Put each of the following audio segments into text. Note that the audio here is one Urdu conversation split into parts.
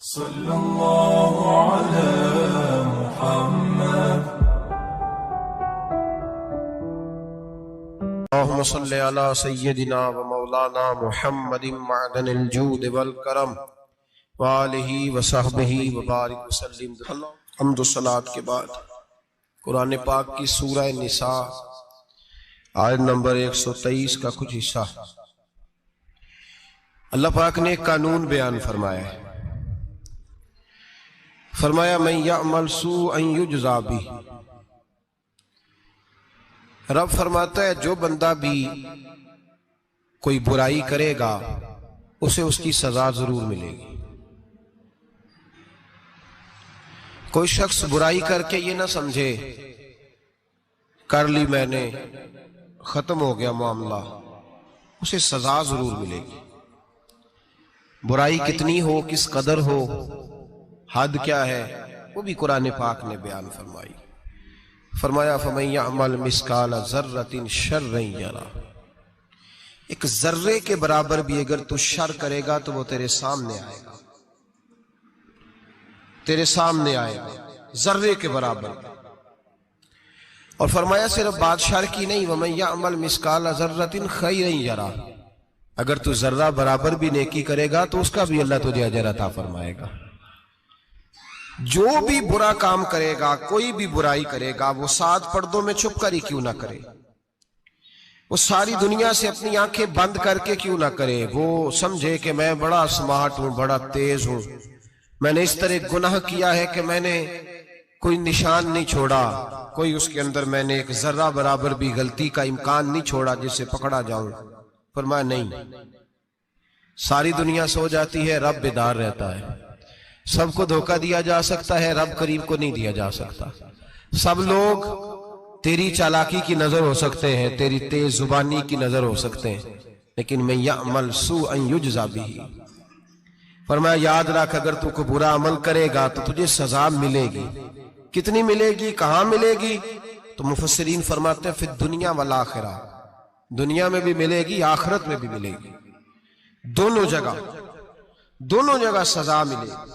صلی اللہ علی محمد۔ اللہم صلی علی سیدنا و مولانا محمد معدن الجود والکرم وآلہ وصحبہ وبارک وسلم۔ حمد و صلاۃ کے بعد قرآن پاک کی سورہ نساء آیت نمبر 123 کا کچھ حصہ اللہ پاک نے ایک قانون بیان فرمایا ہے۔ فرمایا من یعمل سوءا یجزا بہ، رب فرماتا ہے جو بندہ بھی کوئی برائی کرے گا اسے اس کی سزا ضرور ملے گی۔ کوئی شخص برائی کر کے یہ نہ سمجھے کر لی میں نے ختم ہو گیا معاملہ، اسے سزا ضرور ملے گی۔ برائی کتنی ہو، کس قدر ہو، حد کیا ہے، وہ بھی قرآن پاک نے بیان فرمائی۔ فرمایا فَمَن يَعْمَلْ مِثْقَالَ ذَرَّةٍ شَرًّا يَرَهُ، ایک ذرے کے برابر بھی اگر تو شر کرے گا تو وہ تیرے سامنے آئے گا، تیرے سامنے آئے گا ذرے کے برابر۔ اور فرمایا صرف بات شر کی نہیں، وَمَن يَعْمَلْ مِثْقَالَ ذَرَّةٍ خَيْرًا يَرَهُ، اگر تو ذرہ برابر بھی نیکی کرے گا تو اس کا بھی اللہ تجھے اجر عطا فرمائے گا۔ جو بھی برا کام کرے گا، کوئی بھی برائی کرے گا، وہ 7 پردوں میں چھپ کر ہی کیوں نہ کرے، وہ ساری دنیا سے اپنی آنکھیں بند کر کے کیوں نہ کرے، وہ سمجھے کہ میں بڑا سمارٹ ہوں، بڑا تیز ہوں، میں نے اس طرح گناہ کیا ہے کہ میں نے کوئی نشان نہیں چھوڑا، کوئی اس کے اندر میں نے ایک ذرہ برابر بھی غلطی کا امکان نہیں چھوڑا جس سے پکڑا جاؤں۔ فرمایا نہیں، ساری دنیا سو جاتی ہے، رب بیدار رہتا ہے۔ سب کو دھوکہ دیا جا سکتا ہے، رب کریم کو نہیں دیا جا سکتا۔ سب لوگ تیری چالاکی کی نظر ہو سکتے ہیں، تیری تیز زبانی کی نظر ہو سکتے ہیں، لیکن من یعمل سوءا یجزا بہ، فرمایا یاد رکھ اگر تو کوئی برا عمل کرے گا تو تجھے سزا ملے گی۔ کتنی ملے گی، کہاں ملے گی؟ تو مفسرین فرماتے ہیں فی الدنیا والآخرہ، دنیا میں بھی ملے گی، آخرت میں بھی ملے گی، دونوں جگہ سزا ملے گی،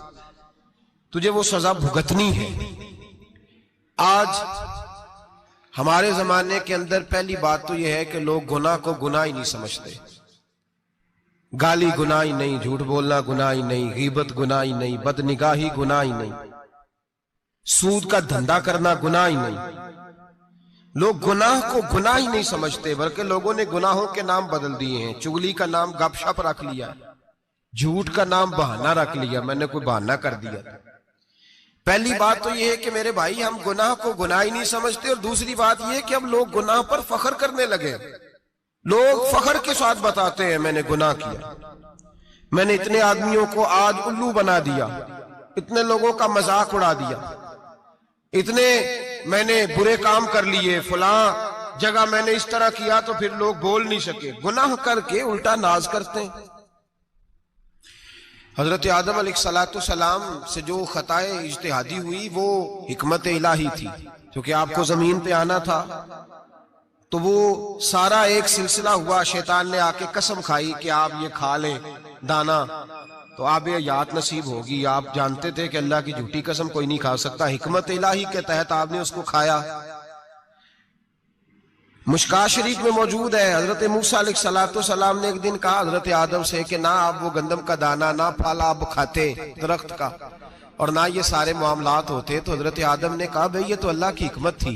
تجھے وہ سزا بھگتنی ہے۔ آج ہمارے زمانے کے اندر پہلی بات تو یہ ہے کہ لوگ گناہ کو گناہ ہی نہیں سمجھتے۔ گالی گناہ ہی نہیں، جھوٹ بولنا گناہ ہی نہیں، غیبت گناہ ہی نہیں، بد نگاہی گناہ ہی نہیں، سود کا دھندا کرنا گناہ ہی نہیں۔ لوگ گناہ کو گناہ ہی نہیں سمجھتے، بلکہ لوگوں نے گناہوں کے نام بدل دیے ہیں۔ چگلی کا نام گپ شپ رکھ لیا، جھوٹ کا نام بہانہ رکھ لیا، میں نے کوئی بہانہ کر دیا۔ پہلی بات تو یہ ہے کہ میرے بھائی ہم گناہ کو گناہ ہی نہیں سمجھتے، اور دوسری بات یہ ہے کہ اب لوگ گناہ پر فخر کرنے لگے۔ لوگ فخر کے ساتھ بتاتے ہیں میں نے گناہ کیا، میں نے اتنے آدمیوں کو آج الو بنا دیا، اتنے لوگوں کا مذاق اڑا دیا، اتنے میں نے برے کام کر لیے، فلاں جگہ میں نے اس طرح کیا تو پھر لوگ بول نہیں سکے۔ گناہ کر کے الٹا ناز کرتے ہیں۔ حضرت آدم علیہ السلام سے جو خطائے اجتہادی ہوئی وہ حکمت الہی تھی، کیونکہ آپ کو زمین پہ آنا تھا، تو وہ سارا ایک سلسلہ ہوا۔ شیطان نے آ کے قسم کھائی کہ آپ یہ کھا لیں دانا تو آپ یہ یاد نصیب ہوگی۔ آپ جانتے تھے کہ اللہ کی جھوٹی قسم کوئی نہیں کھا سکتا، حکمت الہی کے تحت آپ نے اس کو کھایا۔ مشکاہ شریف میں موجود ہے، حضرت موسیٰ علیہ السلام نے ایک دن کہا حضرت آدم سے کہ نہ آپ وہ گندم کا دانہ، نہ پھل آپ کھاتے درخت کا، اور نہ یہ سارے معاملات ہوتے۔ تو حضرت آدم نے کہا بھئی یہ تو اللہ کی حکمت تھی،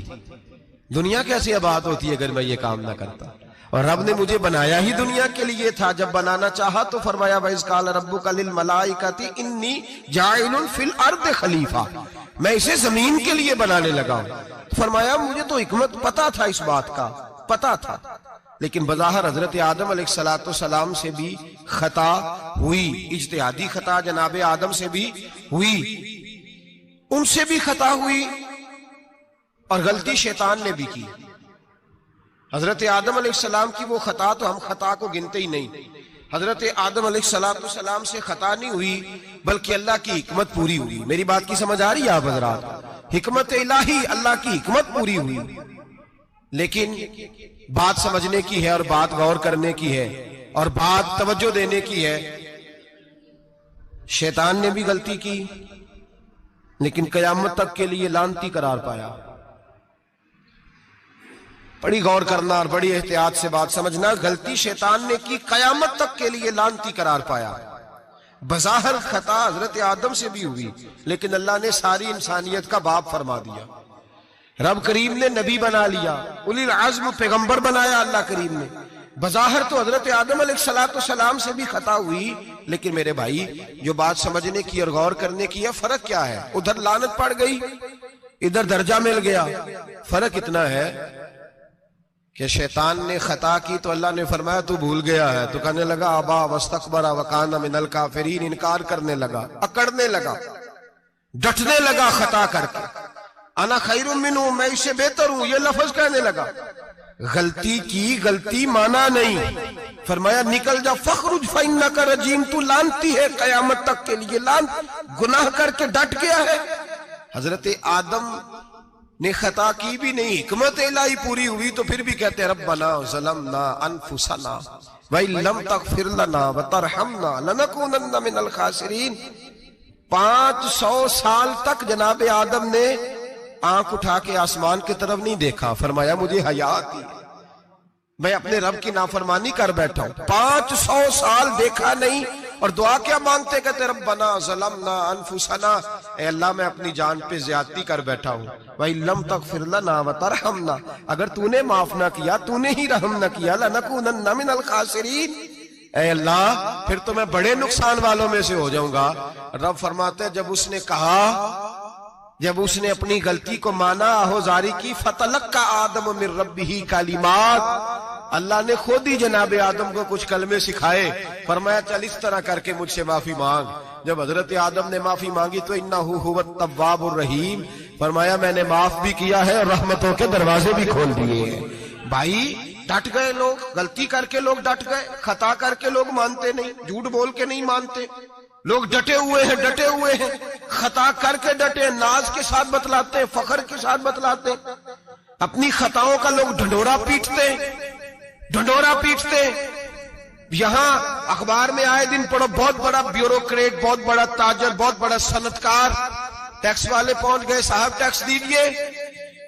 دنیا کیسے آباد ہوتی اگر میں یہ کام نہ کرتا، اور رب نے مجھے بنایا ہی دنیا کے لیے تھا۔ جب بنانا چاہا تو فرمایا وَإِذْ قَالَ رَبُّكَ لِلْمَلَائِكَةِ إِنِّي جَاعِلٌ فِي الْأَرْضِ خَلِيفَةً، میں اسے زمین کے لیے بنانے لگا ہوں۔ فرمایا مجھے تو حکمت پتا تھا، اس بات کا پتا تھا، لیکن بظاہر حضرت آدم علیہ السلام سے بھی خطا ہوئی، اجتہادی خطا جناب آدم سے بھی ہوئی، ان سے بھی خطا ہوئی، اور غلطی شیطان نے بھی کی۔ حضرت آدم علیہ السلام کی وہ خطا تو ہم خطا کو گنتے ہی نہیں۔ حضرت آدم علیہ السلام سے خطا نہیں ہوئی بلکہ اللہ کی حکمت پوری ہوئی۔ میری بات کی سمجھ آ رہی ہے آپ حضرات؟ حکمت الہی، اللہ کی حکمت پوری ہوئی۔ لیکن بات سمجھنے کی ہے، اور بات غور کرنے کی ہے، اور بات توجہ دینے کی ہے شیطان نے بھی غلطی کی لیکن قیامت تک کے لیے لعنتی قرار پایا. بڑی غور کرنا اور بڑی احتیاط سے بات سمجھنا. غلطی شیطان نے کی، قیامت تک کے لیے لعنتی قرار پایا. بظاہر خطا حضرت آدم سے بھی ہوئی لیکن اللہ نے ساری انسانیت کا باپ فرما دیا. رب کریم نے نبی بنا لیا، اولی العزم پیغمبر بنایا اللہ کریم نے. بظاہر تو حضرت آدم علیہ السلام سے بھی خطا ہوئی لیکن میرے بھائی جو بات سمجھنے کی اور غور کرنے کی ہے، فرق کیا ہے؟ ادھر لعنت پڑ گئی، ادھر درجہ مل گیا. فرق اتنا ہے کہ شیطان نے خطا کی تو اللہ نے فرمایا تو بھول گیا ہے، تو کہنے لگا ابا واستکبر وکان من الکافرین، انکار کرنے لگا، اکڑنے لگا، ڈٹنے لگا خطا کر کے. انا خیر منہ، میں اس سے بہتر ہوں، یہ لفظ کہنے لگا. غلطی کی، غلطی مانا نہیں. فرمایا نکل جا، فخرج فانک رجیم، تو لعنتی ہے قیامت تک کے لیے. گناہ کر کے ڈٹ گیا ہے. حضرت آدم نے خطا کی بھی نہیں، حکمت الہی پوری ہوئی تو پھر بھی کہتے ہیں ربنا ظلمنا انفسنا وَإِن لَمْ تَغْفِرْ لَنَا وَتَرْحَمْنَا لَنَكُونَنَّ مِنَ الْخَاسِرِينَ. 500 سال تک جناب آدم نے آنکھ اٹھا کے آسمان کی طرف نہیں دیکھا. فرمایا مجھے حیا آتی ہے، میں اپنے رب کی نافرمانی کر بیٹھا ہوں. 500 سال دیکھا نہیں اور دعا کیا مانگتے؟ کہتے ربنا ظلمنا انفسنا، اے اللہ میں اپنی جان پہ زیادتی کر بیٹھا ہوں. وَإِن لَمْ تَغْفِرْ لَنَا وَتَرْحَمْنَا، اگر تو نے معاف نہ کیا، تو نے ہی رحم نہ کیا، لَنَكُونَنَّ مِنَ الْخَاسِرِينَ، اے اللہ پھر تو میں بڑے نقصان والوں میں سے ہو جاؤں گا. رب فرماتے ہیں جب اس نے کہا، جب اس نے اپنی غلطی کو مانا، آہوزاری کی، فَتَلَقَّى آدَمُ مِن رَبِّهِ کلمات، اللہ نے خود ہی جناب آدم کو کچھ کلمے سکھائے. فرمایا چل اس طرح کر کے مجھ سے معافی مانگ. جب حضرت آدم نے معافی مانگی تو انہو هو التواب الرحیم، فرمایا میں نے معاف بھی کیا ہے اور رحمتوں کے دروازے بھی کھول دیے ہیں. بھائی ڈٹ گئے لوگ، غلطی کر کے لوگ ڈٹ گئے، خطا کر کے لوگ مانتے نہیں، جھوٹ بول کے نہیں مانتے. لوگ ڈٹے ہوئے ہیں، ڈٹے ہوئے ہیں، خطا کر کے ڈٹے، ناز کے ساتھ بتلاتے ہیں، فخر کے ساتھ بتلاتے ہیں. اپنی خطاؤں کا لوگ ڈھنڈورا پیٹتے، ڈھنڈورا پیٹتے. یہاں اخبار میں آئے دن پڑھو، بہت بڑا بیوروکریٹ، بہت بڑا تاجر، بہت بڑا صنعتکار، ٹیکس والے پہنچ گئے، صاحب ٹیکس دیجئے.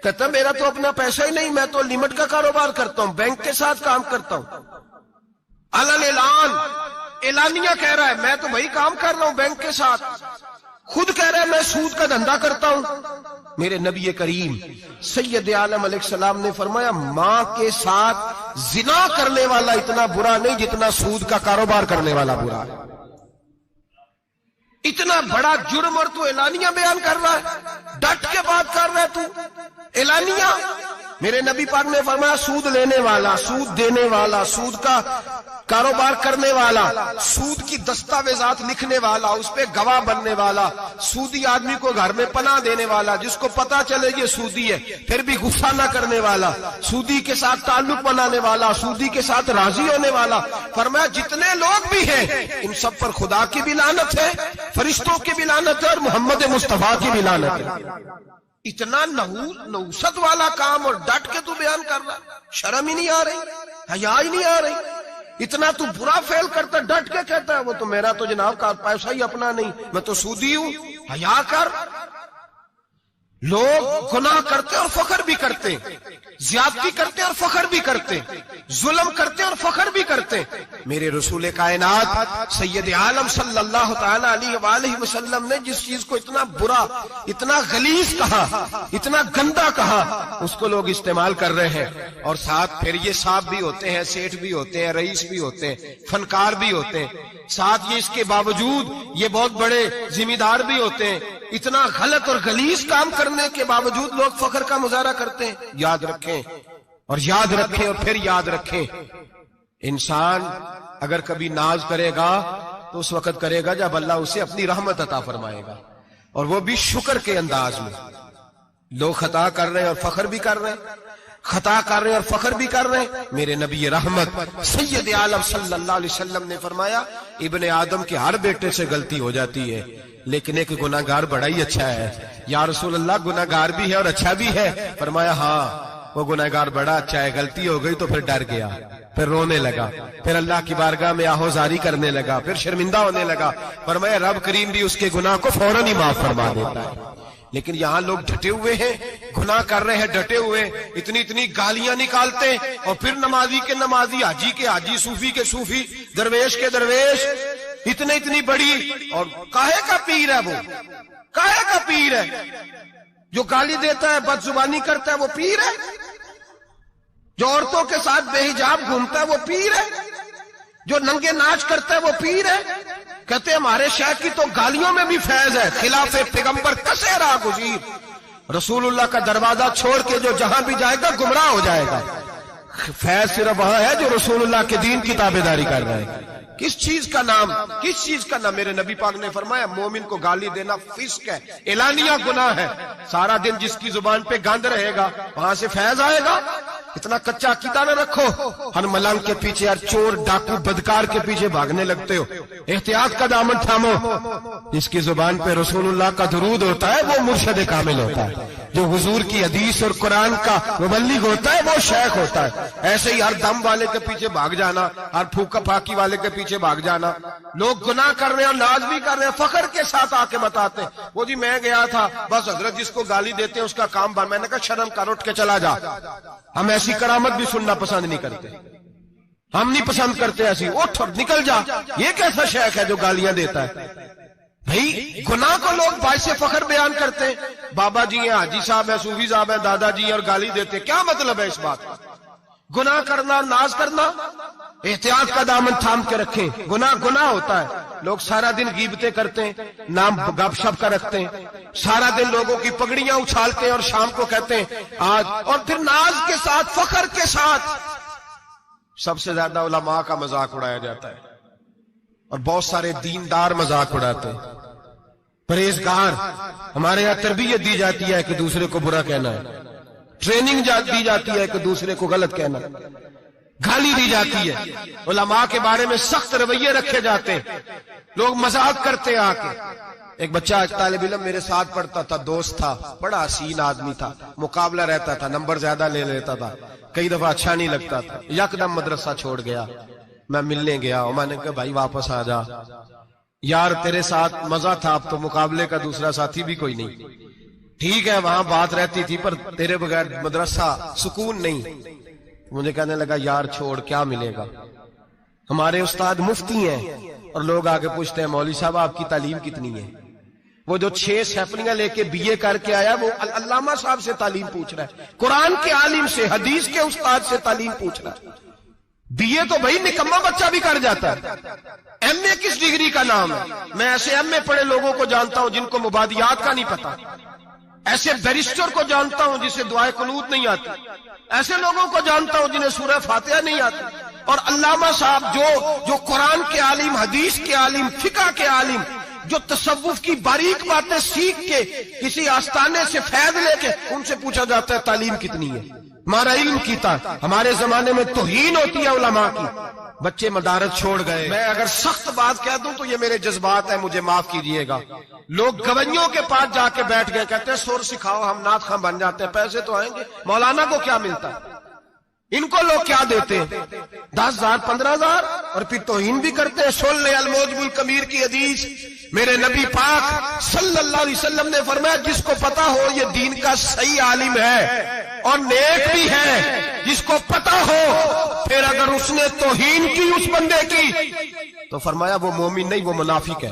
کہتا میرا تو اپنا پیسہ ہی نہیں، میں تو لمٹ کا کاروبار کرتا ہوں، بینک کے ساتھ کام کرتا ہوں. علن اعلان، اعلانیہ کہہ رہا ہے میں تو وہی کام کر رہا ہوں بینک کے ساتھ. خود کہہ رہا ہے میں سود کا دھندا کرتا ہوں. میرے نبی کریم سید عالم علیہ السلام نے فرمایا ماں کے ساتھ زنا کرنے والا اتنا برا نہیں جتنا سود کا کاروبار کرنے والا برا ہے. اتنا بڑا جرم اور تو اعلانیہ بیان کر رہا ہے، ڈٹ کے بات کر رہا ہے تو اعلانیہ. میرے نبی پاک نے فرمایا سود لینے والا، سود دینے والا، سود کا کاروبار کرنے والا، سود کی دستاویزات لکھنے والا، اس پہ گواہ بننے والا، سودی آدمی کو گھر میں پناہ دینے والا، جس کو پتا چلے یہ سودی ہے پھر بھی غصہ نہ کرنے والا، سودی کے ساتھ تعلق بنانے والا، سودی کے ساتھ راضی ہونے والا. فرمایا جتنے لوگ بھی ہیں ان سب پر خدا کی بھی لعنت ہے، فرشتوں کی بھی لعنت ہے اور محمد مصطفیٰ کی بھی لعنت ہے. اتنا نحوست والا کام اور ڈٹ کے تو بیان کر رہا، شرم ہی نہیں آ رہی، حیا ہی نہیں آ رہی. اتنا تو برا فعل کرتا، ڈٹ کے کہتا ہے وہ تو میرا تو جناب کا پیسہ ہی اپنا نہیں، میں تو سودی ہوں. حیا کر. لوگ گناہ کرتے اور فخر بھی کرتے، زیادتی کرتے اور فخر بھی کرتے، ظلم کرتے اور فخر بھی کرتے. میرے رسول کائنات سید عالم صلی اللہ تعالی علیہ وآلہ وسلم نے جس چیز کو اتنا برا، اتنا غلیظ کہا، اتنا گندا کہا، اس کو لوگ استعمال کر رہے ہیں. اور ساتھ پھر یہ صاحب بھی ہوتے ہیں، سیٹھ بھی ہوتے ہیں، رئیس بھی ہوتے ہیں، فنکار بھی ہوتے ہیں، ساتھ یہ اس کے باوجود یہ بہت بڑے ذمہ دار بھی ہوتے ہیں. اتنا غلط اور غلیظ کام کرنے کے باوجود لوگ فخر کا مظاہرہ کرتے ہیں. یاد رکھیں اور یاد رکھیں اور پھر یاد رکھیں، انسان اگر کبھی ناز کرے گا تو اس وقت کرے گا جب اللہ اسے اپنی رحمت عطا فرمائے گا، اور وہ بھی شکر کے انداز میں. لوگ خطا کر رہے ہیں اور فخر بھی کر رہے ہیں، خطا کر رہے ہیں اور فخر بھی کر رہے ہیں. میرے نبی رحمت سید عالم صلی اللہ علیہ وسلم نے فرمایا ابن آدم کے ہر بیٹے سے غلطی ہو جاتی ہے لیکن ایک گناہگار بڑا ہی اچھا ہے. یا رسول اللہ گناہگار بھی ہے اور اچھا بھی ہے؟ فرمایا ہاں وہ گناہگار بڑا اچھا ہے، غلطی ہو گئی تو پھر ڈر گیا، پھر رونے لگا، پھر اللہ کی بارگاہ میں آہوزاری کرنے لگا، پھر شرمندہ ہونے لگا۔ فرمایا رب کریم بھی اس کے گناہ کو فوراً ہی معاف فرما دیتا ہے۔ لیکن یہاں لوگ ڈٹے ہوئے ہیں، گناہ کر رہے ہیں ڈٹے ہوئے، اتنی گالیاں نکالتے، اور پھر نمازی کے نمازی، حاجی کے حاجی، صوفی کے صوفی، درویش کے درویش، اتنی بڑی، اور کاہے کا پیر ہے وہ، کاہے کا پیر ہے؟ جو گالی دیتا ہے، بد زبانی کرتا ہے، وہ پیر ہے؟ جو عورتوں کے ساتھ بے حجاب گھومتا ہے وہ پیر ہے؟ جو ننگے ناچ کرتا ہے وہ پیر ہے؟ کہتے ہیں ہمارے شیخ کی تو گالیوں میں بھی فیض ہے، خلاف پیغمبر کسے راہ گزیر، رسول اللہ کا دروازہ چھوڑ کے جو جہاں بھی جائے گا گمراہ ہو جائے گا۔ فیض صرف وہاں ہے جو رسول اللہ کے دین کی تابعداری کر رہے ہیں۔ کس چیز کا نام، کس چیز کا نام؟ میرے نبی پاک نے فرمایا مومن کو گالی دینا فسق ہے، اعلانیہ گناہ ہے۔ سارا دن جس کی زبان پہ گند رہے گا وہاں سے فیض آئے گا؟ اتنا کچا عقیدہ نہ رکھو، ہر ملنگ کے پیچھے، ہر چور ڈاکو بدکار کے پیچھے بھاگنے لگتے ہو۔ احتیاط کا دامن تھامو۔ جس کی زبان پہ رسول اللہ کا درود ہوتا ہے وہ مرشد کامل ہوتا ہے، جو حضور کی حدیث اور قرآن کا مبلغ ہوتا ہے وہ شیخ ہوتا ہے۔ ایسے ہی ہر دم والے کے پیچھے بھاگ جانا، ہر پھوکا پھاکی والے کے پیچھے بھاگ جانا۔ لوگ گناہ کر رہے ہیں اور ناز بھی کر رہے ہیں، فخر کے ساتھ آ کے بتاتے ہیں وہ جی میں گیا تھا، بس حضرت جس کو گالی دیتے ہیں اس کا کام بن۔ میں نے کہا شرم کر، اٹھ کے چلا جا۔ ہم ایسی کرامت بھی سننا پسند نہیں کرتے، ہم نہیں پسند کرتے ایسی، اٹھ اور نکل جا۔ یہ کیسا شیخ ہے جو گالیاں دیتا ہے؟ بھئی گناہ کو لوگ باعث فخر بیان کرتے ہیں، بابا جی ہیں، حاجی صاحب ہیں، صوفی صاحب ہیں، دادا جی ہیں، اور گالی دیتے، کیا مطلب ہے اس بات کا؟ گناہ کرنا، ناز کرنا، احتیاط کا دامن تھام کے رکھیں۔ گناہ ہوتا ہے۔ لوگ سارا دن غیبتیں کرتے ہیں، نام گپ شپ کا رکھتے ہیں، سارا دن لوگوں کی پگڑیاں اچھالتے ہیں اور شام کو کہتے ہیں آج، اور پھر ناز کے ساتھ، فخر کے ساتھ۔ سب سے زیادہ علماء کا مذاق اڑایا جاتا ہے، اور بہت سارے دیندار مذاق اڑاتے ہیں، پرہیزگار۔ ہمارے یہاں تربیت دی جاتی ہے کہ دوسرے کو برا کہنا ہے، ٹریننگ دی جاتی ہے کہ دوسرے کو غلط کہنا، گالی دی جاتی ہے، علماء کے بارے میں سخت رویے رکھے جاتے ہیں، لوگ مذاق کرتے ہیں آ کے۔ ایک بچہ، ایک طالب علم میرے ساتھ پڑھتا تھا، دوست تھا، بڑا حسین آدمی تھا، مقابلہ رہتا تھا، نمبر زیادہ لے لیتا تھا، کئی دفعہ اچھا نہیں لگتا تھا، یکدم مدرسہ چھوڑ گیا۔ میں ملنے گیا اور میں نے کہا بھائی واپس آ جا یار، تیرے ساتھ مزہ تھا، اب تو مقابلے کا دوسرا ساتھی بھی کوئی نہیں۔ ٹھیک ہے وہاں بات رہتی تھی پر تیرے بغیر مدرسہ سکون نہیں۔ مجھے کہنے لگا یار چھوڑ، کیا ملے گا؟ ہمارے استاد مفتی ہیں اور لوگ آگے پوچھتے ہیں مولوی صاحب آپ کی تعلیم کتنی ہے؟ وہ جو 6 سیفلیاں لے کے BA کر کے آیا وہ علامہ صاحب سے تعلیم پوچھ رہا ہے، قرآن کے عالم سے، حدیث کے استاد سے تعلیم پوچھ رہا ہے۔ BA تو بھائی نکمہ بچہ بھی کر جاتا ہے، MA کس ڈگری کا نام ہے؟ میں ایسے MA پڑھے لوگوں کو جانتا ہوں جن کو مبادیات کا نہیں پتا، ایسے بیرسٹر کو جانتا ہوں جسے دعائے قنوت نہیں آتی، ایسے لوگوں کو جانتا ہوں جنہیں سورہ فاتحہ نہیں آتی۔ اور علامہ صاحب جو قرآن کے عالم، حدیث کے عالم، فقہ کے عالم، جو تصوف کی باریک باتیں سیکھ کے کسی آستانے سے فیض لے کے، ان سے پوچھا جاتا ہے تعلیم کتنی ہے؟ ہمارا علم کیتا۔ ہمارے زمانے میں توہین ہوتی ہے علماء کی، بچے مدارس چھوڑ گئے۔ میں اگر سخت بات کہہ دوں تو یہ میرے جذبات ہیں، مجھے معاف کیجئے گا۔ لوگ گویوں کے پاس جا کے بیٹھ گئے، کہتے ہیں سور سکھاؤ، ہم نعت خواں بن جاتے ہیں، پیسے تو آئیں گے۔ مولانا کو کیا ملتا ہے؟ ان کو لوگ کیا دیتے ہیں؟ 10,000 15,000، اور پھر توہین بھی کرتے ہیں۔ سن لے الموجب الکبیر کی حدیث، میرے نبی پاک صلی اللہ علیہ وسلم نے فرمایا جس کو پتا ہو یہ دین کا صحیح عالم ہے اور نیک بھی ہے، جس کو پتا ہو، پھر اگر اس نے توہین کی اس بندے کی تو فرمایا وہ مومن نہیں، وہ منافق ہے،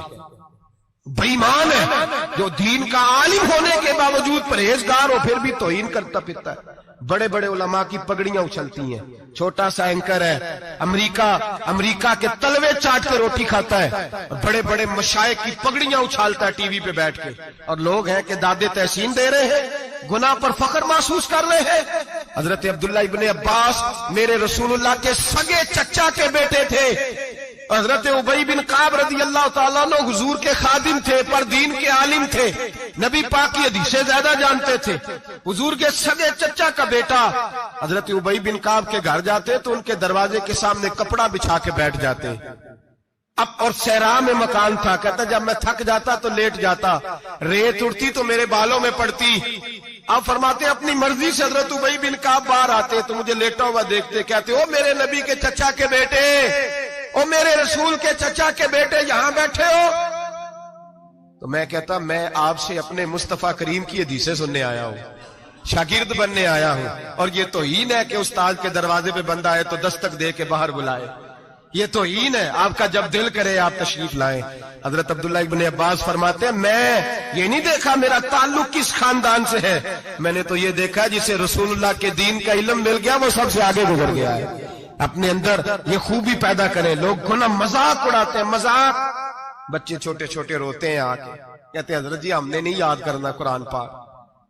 بے ایمان ہے۔ جو دین کا عالم ہونے کے باوجود پرہیزگار ہو پھر بھی توہین کرتا پھرتا ہے۔ بڑے بڑے علماء کی پگڑیاں اچھلتی ہیں، چھوٹا سا اینکر ہے امریکہ کے تلوے چاٹ کے روٹی کھاتا ہے، اور بڑے بڑے مشائخ کی پگڑیاں اچھالتا ہے ٹی وی پہ بیٹھ کے، اور لوگ ہیں کہ دادے تحسین دے رہے ہیں، گناہ پر فخر محسوس کر رہے ہیں۔ حضرت عبداللہ ابن عباس میرے رسول اللہ کے سگے چچا کے بیٹے تھے، حضرت ابی بن کعب رضی اللہ تعالیٰ عنہ حضور کے خادم تھے، پر دین کے عالم تھے، نبی پاک کی حدیثیں زیادہ جانتے تھے۔ حضور کے سگے چچا کا بیٹا حضرت ابی بن کعب کے گھر جاتے تو ان کے دروازے کے سامنے کپڑا بچھا کے بیٹھ جاتے۔ اب اور صحرا میں مکان تھا، کہتا جب میں تھک جاتا تو لیٹ جاتا، ریت اڑتی تو میرے بالوں میں پڑتی، آپ فرماتے ہیں اپنی مرضی سے حضرت ابی بن کعب باہر آتے تو مجھے لیٹا ہوا دیکھتے، کہتے او میرے نبی کے چچا کے بیٹے، او میرے رسول کے چچا کے بیٹے یہاں بیٹھے ہو؟ تو میں کہتا میں آپ سے اپنے مصطفیٰ کریم کی حدیثیں سننے آیا ہوں، شاگرد بننے آیا ہوں، اور یہ توہین ہے کہ استاد کے دروازے پہ بندہ آئے تو دستک دے کے باہر بلائے، یہ توہین ہے۔ آپ کا جب دل کرے آپ تشریف لائیں۔ حضرت عبداللہ ابن عباس فرماتے ہیں میں یہ نہیں دیکھا میرا تعلق کس خاندان سے ہے، میں نے تو یہ دیکھا جسے رسول اللہ کے دین کا علم مل گیا وہ سب سے آگے گزر گیا ہے۔ اپنے اندر یہ خوبی پیدا کریں۔ لوگ گناہ مذاق اڑاتے ہیں، مذاق، بچے چھوٹے چھوٹے روتے ہیں آ کے، کہتے ہیں حضرت جی ہم نے نہیں یاد کرنا قرآن پاک،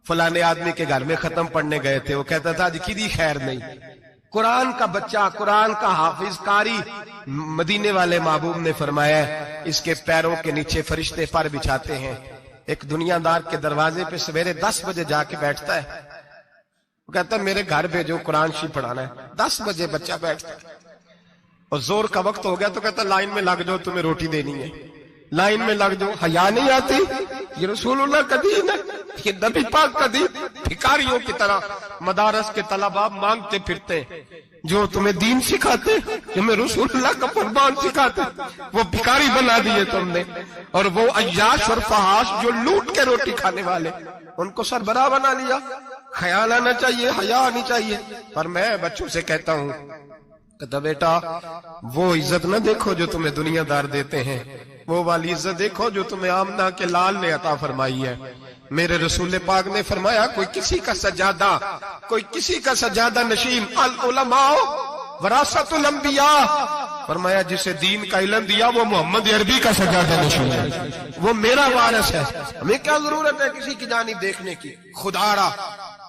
فلانے آدمی کے گھر میں ختم پڑھنے گئے تھے، وہ کہتا تھا جی کدی خیر نہیں۔ قرآن کا بچہ، قرآن کا حافظ قاری، مدینے والے محبوب نے فرمایا ہے اس کے پیروں کے نیچے فرشتے پر بچھاتے ہیں۔ ایک دنیا دار کے دروازے پہ سویرے 10 بجے جا کے بیٹھتا ہے، وہ کہتا ہے میرے گھر بھیجو قرآن شریف پڑھانا ہے۔ 10 بجے بچہ بیٹھتا ہے اور زور کا وقت ہو گیا تو کہتا لائن میں لگ جاؤ تمہیں روٹی دینی ہے، لائن میں لگ جاؤ۔ حیا نہیں آتی؟ یہ رسول اللہ کا دین ہے، یہ نبی پاک کا دین۔ بھکاریوں کی طرح مدارس کے طلباء مانگتے پھرتے ہیں، جو تمہیں دین سکھاتے، تمہیں رسول اللہ کا فرمان سکھاتے، وہ بھکاری بنا دیے تم نے۔ اور وہ عیاش اور فحاش جو لوٹ کے روٹی کھانے والے، ان کو سربراہ بنا لیا۔ خیال آنا چاہیے، حیا آنی چاہیے۔ پر میں بچوں سے کہتا ہوں کہتا بیٹا وہ عزت نہ دیکھو جو تمہیں دنیا دار دیتے ہیں، وہ والی عزت دیکھو جو تمہیں آمنہ کے لال نے عطا فرمائی ہے۔ میرے رسول پاک نے فرمایا کوئی کسی کا سجادہ، کوئی کسی کا سجادہ نشین، العلماء وراثت الانبیاء، فرمایا جسے دین کا علم دیا وہ محمد عربی کا سجادہ نشین ہے، وہ میرا وارث ہے۔ ہمیں کیا ضرورت ہے کسی کی جانب دیکھنے کی؟ خدا را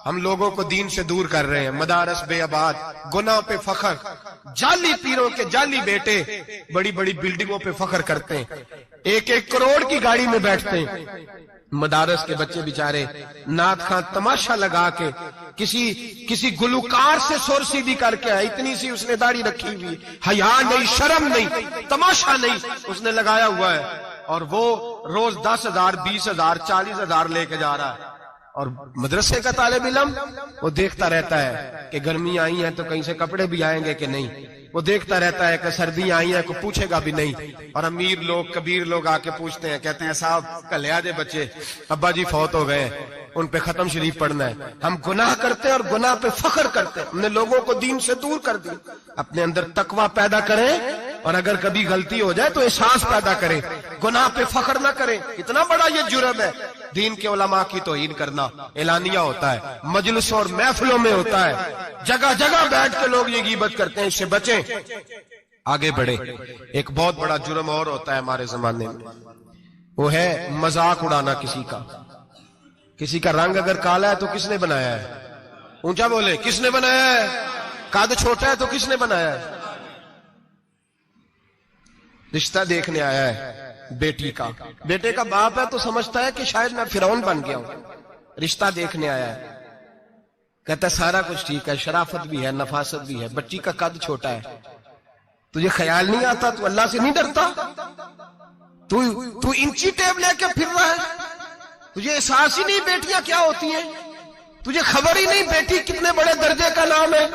ہم لوگوں کو دین سے دور کر رہے ہیں، مدارس بے آباد، گناہ پہ فخر، جعلی پیروں کے جعلی بیٹے بڑی بڑی بلڈنگوں پہ فخر کرتے ہیں، 1-1 کروڑ کی گاڑی میں بیٹھتے ہیں۔ مدارس کے بچے بیچارے نعت خواں تماشا لگا کے کسی گلوکار سے سر سیدھی کر کے آئے، اتنی سی اس نے داڑھی رکھی ہوئی، حیا نہیں، شرم نہیں، تماشا نہیں، اس نے لگایا ہوا ہے، اور وہ روز 10,000 20,000 40,000 لے کے جا رہا ہے۔ اور مدرسے کا طالب علم وہ دیکھتا رہتا ہے کہ گرمی آئی ہیں تو کہیں سے کپڑے بھی آئیں گے کہ نہیں، وہ دیکھتا رہتا ہے کہ سردی آئی ہیں کوئی پوچھے گا بھی نہیں۔ اور امیر لوگ کبیر لوگ آ کے پوچھتے ہیں، کہتے ہیں صاحب کل لے آجے بچے، ابا جی فوت ہو گئے، ان پہ ختم شریف پڑھنا ہے۔ ہم گناہ کرتے ہیں اور گناہ پہ فخر کرتے ہیں، ہم نے لوگوں کو دین سے دور کر دیا۔ اپنے اندر تقویٰ پیدا کریں، اور اگر کبھی غلطی ہو جائے تو احساس پیدا کریں، گناہ پہ فخر نہ کریں۔ اتنا بڑا یہ جرم ہے دین کے علماء کی توہین کرنا۔ اعلانیہ ہوتا ہے، مجلسوں اور محفلوں میں ہوتا ہے، جگہ جگہ بیٹھ کے لوگ یہ غیبت کرتے ہیں، اس سے بچیں، آگے بڑھیں۔ ایک بہت بڑا جرم اور ہوتا ہے ہمارے زمانے میں، وہ ہے مذاق اڑانا کسی کا۔ کسی کا رنگ اگر کالا ہے تو کس نے بنایا ہے؟ اونچا بولے، کس نے بنایا ہے؟ قد چھوٹا ہے تو کس نے بنایا ہے؟ رشتہ دیکھنے آیا ہے بیٹی کا، بیٹے کا باپ ہے تو سمجھتا ہے کہ شاید میں فرعون بن گیا ہوں، رشتہ دیکھنے آیا ہے، کہتا ہے سارا کچھ ٹھیک ہے، شرافت بھی ہے، نفاست بھی ہے، بچی کا قد چھوٹا ہے، تجھے خیال نہیں آتا؟ تو اللہ سے نہیں ڈرتا؟ تو انچی ٹیب لے کے پھر رہا ہے، تجھے احساس ہی نہیں بیٹیاں کیا ہوتی ہیں، تجھے خبر ہی نہیں بیٹی کتنے بڑے درجے کا نام ہے۔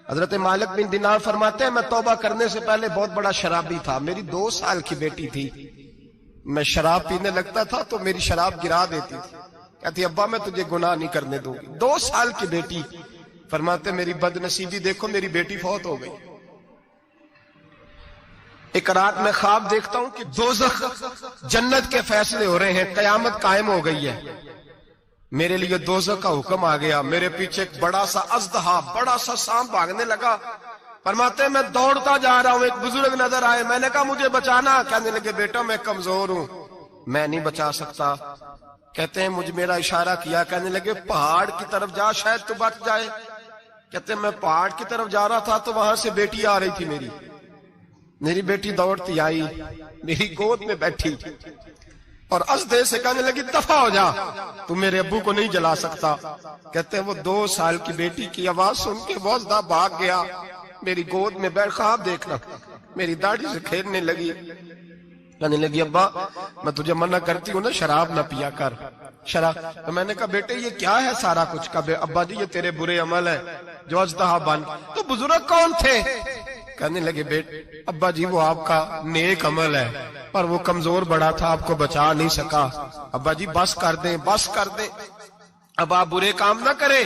حضرت مالک بن دینار فرماتے ہیں میں توبہ کرنے سے پہلے بہت بڑا شرابی تھا، میری 2 سال کی بیٹی تھی، میں شراب پینے لگتا تھا تو میری شراب گرا دیتی تھی، کہتی ابا میں تجھے گناہ نہیں کرنے دوں گی۔ 2 سال کی بیٹی، فرماتے میری بد نصیبی دیکھو میری بیٹی فوت ہو گئی۔ ایک رات میں خواب دیکھتا ہوں کہ دوزخ جنت کے فیصلے ہو رہے ہیں، قیامت قائم ہو گئی ہے، میرے لیے دوزخ کا حکم آ گیا، میرے پیچھے ایک بڑا سا اژدہا، بڑا سا سانپ بھاگنے لگا، فرماتے ہیں میں دوڑتا جا رہا ہوں، ایک بزرگ نظر آئے، میں نے کہا مجھے بچانا، کہنے لگے بیٹا میں کمزور ہوں، میں نہیں بچا سکتا، کہتے ہیں مجھ میرا اشارہ کیا، کہنے لگے پہاڑ کی طرف جا شاید تو بچ جائے، کہتے ہیں میں پہاڑ کی طرف جا رہا تھا تو وہاں سے بیٹی آ رہی تھی، میری بیٹی دوڑتی آئی، میری گود میں بیٹھی اور ازدے سے کہنے لگی دفع ہو جا، تو میرے ابو کو نہیں جلا سکتا، کہتے ہیں وہ 2 سال کی بیٹی کی آواز سن کے وہ ازدہ بھاگ گیا، میری گود میں بیٹھ خواب دیکھنا، میری داڑھی سے کھیلنے لگی، کہنے لگی ابا میں تجھے منع کرتی ہوں نا شراب نہ پیا کر، شرح. تو میں نے کہا بیٹے یہ کیا ہے سارا کچھ؟ کہا ابا جی یہ تیرے برے عمل ہیں جو اژدہا بن. تو بزرگ کون تھے؟ کہنے لگے بیٹے ابا جی وہ آپ کا نیک عمل ہے پر وہ کمزور بڑا تھا آپ کو بچا نہیں سکا. ابا جی بس کر دیں بس کر دیں، اب آپ برے کام نہ کریں،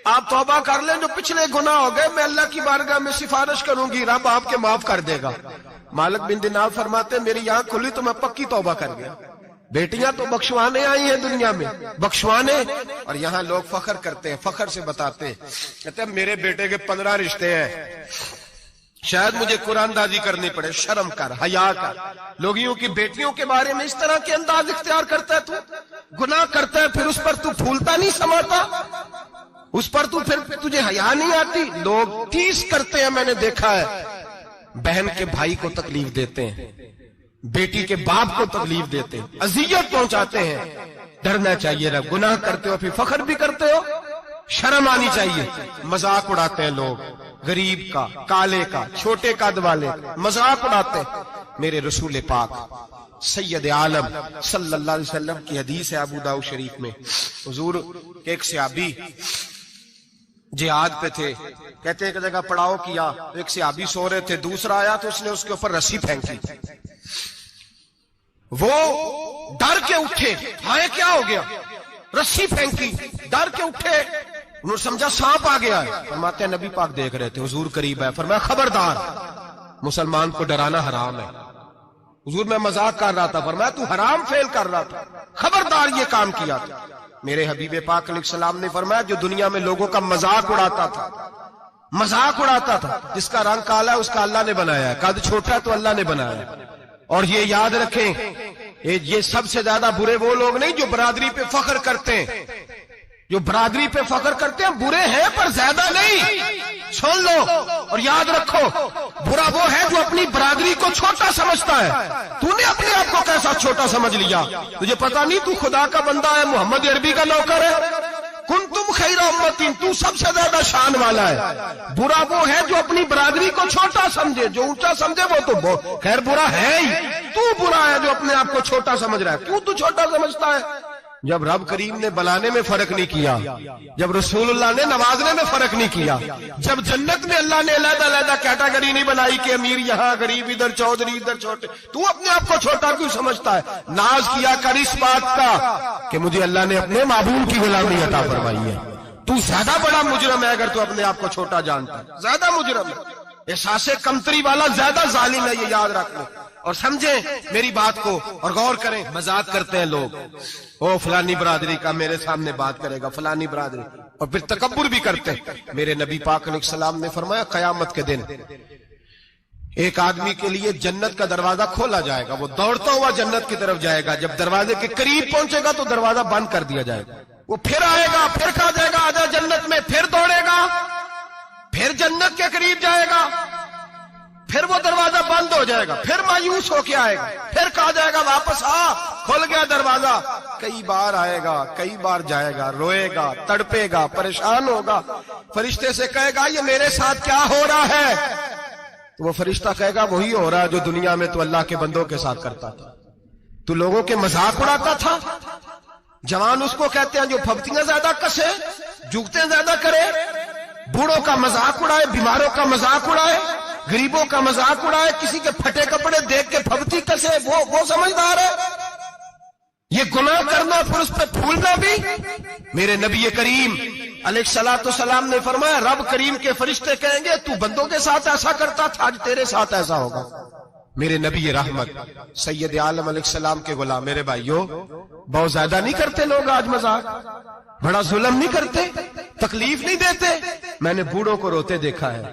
آپ توبہ کر لیں، جو پچھلے گناہ ہو گئے میں اللہ کی بارگاہ میں سفارش کروں گی، رب آپ کے معاف کر دے گا. مالک بن دینار فرماتے میری آنکھ کھلی تو میں پکی توبہ کر گیا. بیٹیاں تو بخشوانے آئی ہیں دنیا میں، بخشوانے، اور یہاں لوگ فخر کرتے ہیں، فخر سے بتاتے ہیں، کہتے ہیں میرے بیٹے کے 15 رشتے ہیں، شاید مجھے قرآن دازی کرنی پڑے. شرم کر، حیا کر. لوگیوں کی بیٹیوں کے بارے میں اس طرح کے انداز اختیار کرتا ہے، تو گناہ کرتا ہے پھر اس پر تو پھولتا نہیں سماتا، اس پر تو پھر تجھے حیا نہیں آتی. لوگ ٹیس کرتے ہیں، میں نے دیکھا ہے، بہن کے بھائی کو تکلیف دیتے ہیں، بیٹی کے باپ کو تکلیف دیتے ہیں، اذیت پہنچاتے ہیں. ڈرنا چاہیے رب. گناہ کرتے ہو پھر فخر بھی کرتے ہو، شرم آنی چاہیے. مذاق اڑاتے ہیں لوگ، غریب کا، کالے کا، چھوٹے قد والے کا مذاق اڑاتے ہیں. میرے رسول پاک سید عالم صلی اللہ علیہ وسلم کی حدیث ہے ابو داؤد شریف میں. حضور کے ایک صحابی جہاد پہ تھے، کہتے ہیں ایک جگہ پڑاؤ کیا، ایک صحابی سو رہے تھے، دوسرا آیا تو اس نے اس کے اوپر رسی پھینکی. وہ ڈر کے اٹھے، ہائے کیا ہو گیا؟ رسی پھینکی، ڈر کے اٹھے، انہوں نے سمجھا سانپ آ گیا ہے. فرماتے ہیں نبی پاک دیکھ رہے تھے، حضور قریب ہے، فرمایا خبردار مسلمان کو ڈرانا حرام ہے. حضور میں مذاق کر رہا تھا، فرمایا تو حرام فعل کر رہا تھا، خبردار یہ کام کیا تھا. میرے حبیب پاک علیہ السلام نے فرمایا جو دنیا میں لوگوں کا مذاق اڑاتا تھا، مذاق اڑاتا تھا، جس کا رنگ کالا ہے اس کا اللہ نے بنایا ہے، قد چھوٹا ہے تو اللہ نے بنایا ہے. اور یہ یاد رکھیں یہ سب سے زیادہ برے وہ لوگ نہیں جو برادری پہ فخر کرتے ہیں، جو برادری پہ فخر کرتے ہیں برے ہیں پر زیادہ نہیں. سن لو اور یاد رکھو، برا وہ ہے جو اپنی برادری کو چھوٹا سمجھتا ہے. تو نے اپنے آپ کو کیسا چھوٹا سمجھ لیا؟ تجھے پتا نہیں تو خدا کا بندہ ہے، محمد عربی کا نوکر ہے. کنتم خیر امتین، تو سب سے زیادہ شان والا ہے. برا وہ ہے جو اپنی برادری کو چھوٹا سمجھے، جو اونچا سمجھے وہ تو خیر برا ہے ہی. تو برا ہے جو اپنے آپ کو چھوٹا سمجھ رہا ہے. کیوں تو چھوٹا سمجھتا ہے؟ جب رب کریم نے بلانے میں فرق نہیں کیا، جب رسول اللہ نے نوازنے میں فرق نہیں کیا، جب جنت میں اللہ نے علیحدہ علیحدہ کیٹیگری نہیں بنائی کہ امیر یہاں، غریب ادھر، چودھری ادھر، چھوٹے، تو اپنے آپ کو چھوٹا کیوں سمجھتا ہے؟ ناز کیا کر اس بات کا کہ مجھے اللہ نے اپنے معبود کی غلامی عطا فرمائی ہے. تو زیادہ بڑا مجرم ہے اگر تو اپنے آپ کو چھوٹا جانتا ہے، زیادہ مجرم ہے. احساس کمتری والا زیادہ ظالم ہے، یہ یاد رکھ لو اور سمجھیں میری بات کو اور غور کریں. مذاق کرتے ہیں لوگ، او فلانی برادری کا میرے سامنے بات کرے گا، فلانی برادری، اور پھر تکبر بھی کرتے ہیں. میرے نبی پاک علیہ السلام نے فرمایا قیامت کے دن ایک آدمی کے لیے جنت کا دروازہ کھولا جائے گا، وہ دوڑتا ہوا جنت کی طرف جائے گا. جب دروازے کے قریب پہنچے گا تو دروازہ بند کر دیا جائے گا. وہ پھر آئے گا، پھر کہا جائے گا آجا جنت میں، پھر دوڑے گا، پھر جنت کے قریب جائے گا، پھر وہ دروازہ بند ہو جائے گا، پھر مایوس ہو کے آئے گا، پھر کہا جائے گا واپس آ، کھل گیا دروازہ. کئی بار آئے گا، کئی بار جائے گا، روئے گا، تڑپے گا، پریشان ہوگا. فرشتے سے کہے گا یہ میرے ساتھ کیا ہو رہا ہے؟ تو وہ فرشتہ کہے گا وہی ہو رہا ہے جو دنیا میں تو اللہ کے بندوں کے ساتھ کرتا تھا. تو لوگوں کے مذاق اڑاتا تھا. جوان اس کو کہتے ہیں جو پھپتیاں زیادہ کسے، جگتے زیادہ کرے، بوڑھوں کا مذاق اڑائے، بیماروں کا مذاق اڑائے، غریبوں کا مذاق اڑائے، کسی کے پھٹے کپڑے دیکھ کے پھپتی کسے، وہ سمجھدار ہے. یہ گناہ کرنا پھر اس پہ پھولنا بھی. میرے نبی کریم علیہ الصلوۃ والسلام نے فرمایا رب کریم کے فرشتے کہیں گے تو بندوں کے ساتھ ایسا کرتا تھا، آج تیرے ساتھ ایسا ہوگا. میرے نبی رحمت سید عالم علیہ السلام کے غلام، میرے بھائیوں بہت زیادہ نہیں کرتے لوگ آج مذاق؟ بڑا ظلم نہیں کرتے؟ تکلیف نہیں دیتے؟ میں نے بوڑھوں کو روتے دیکھا ہے،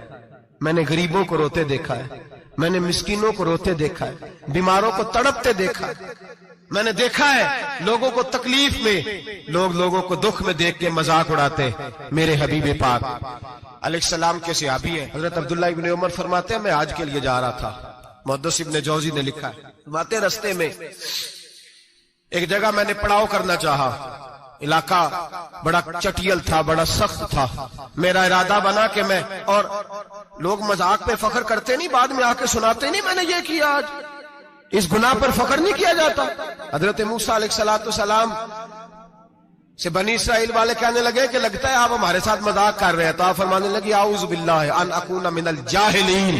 میں نے غریبوں کو روتے دیکھا ہے، میں نے مسکینوں کو روتے دیکھا ہے، بیماروں کو تڑپتے دیکھا ہے. میں نے دیکھا ہے لوگوں کو تکلیف میں، لوگوں کو دکھ میں دیکھ کے مذاق اڑاتے. میرے حبیب پاک علیہ السلام کے صحابی ہیں حضرت عبداللہ ابن عمر فرماتے ہیں میں حج کے لیے جا رہا تھا. محدث ابن جوزی نے لکھا ہے فرماتے رستے میں ایک جگہ میں نے پڑاؤ کرنا چاہا، علاقہ بڑا چٹیل تھا، بڑا سخت تھا. میرا ارادہ بنا کہ میں، اور لوگ مذاق پہ فخر کرتے نہیں، بعد میں آ کے سناتے نہیں میں نے یہ کیا. آج اس گناہ پر فخر نہیں کیا جاتا. حضرت موسیٰ علیہ السلام سے بنی اسرائیل والے کہنے لگے کہ لگتا ہے آپ ہمارے ساتھ مذاق کر رہے ہیں، تو آپ فرمانے لگی اعوذ باللہ ان اکون من الجاہلین،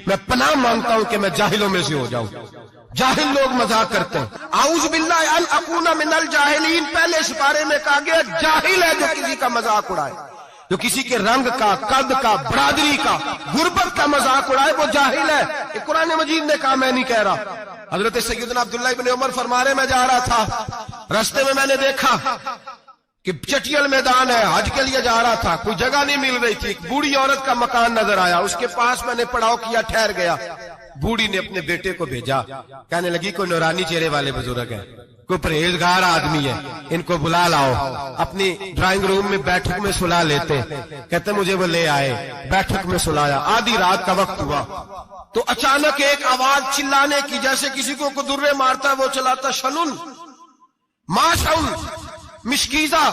میں پناہ مانگتا ہوں کہ میں جاہلوں میں سے ہو جاؤں۔ جاہل لوگ مذاق کرتے ہیں، اعوذ باللہ ان اکون من الجاہلین پہلے سپارے میں کہا گیا جاہل ہے جو کسی کا مذاق اڑائے، جو کسی کے رنگ کا، قد کا، برادری کا، غربت کا مذاق اڑائے وہ جاہل ہے۔ یہ قرآن مجید نے کہا، میں نہیں کہہ رہا۔ حضرت سیدنا عبداللہ ابن عمر فرما رہے میں جا رہا تھا، رستے میں نے دیکھا کہ چٹیل میدان ہے، حج کے لیے جا رہا تھا، کوئی جگہ نہیں مل رہی تھی، ایک بوڑھی عورت کا مکان نظر آیا، اس کے پاس میں نے پڑاؤ کیا، ٹھہر گیا۔ بوڑھی نے اپنے بیٹے کو بھیجا، کہنے لگی کوئی نورانی چہرے والے بزرگ ہیں، کوئی پرہیزگار آدمی ہے، ان کو بلا لاؤ۔ اپنی ڈرائنگ روم میں بیٹھک میں سلا لیتے، کہتے مجھے وہ لے آئے، بیٹھک میں سلایا۔ آدھی رات کا وقت ہوا تو اچانک ایک آواز چلانے کی، جیسے کسی کو درے مارتا ہے وہ چلاتا، شنن ما شن مشکیزہ،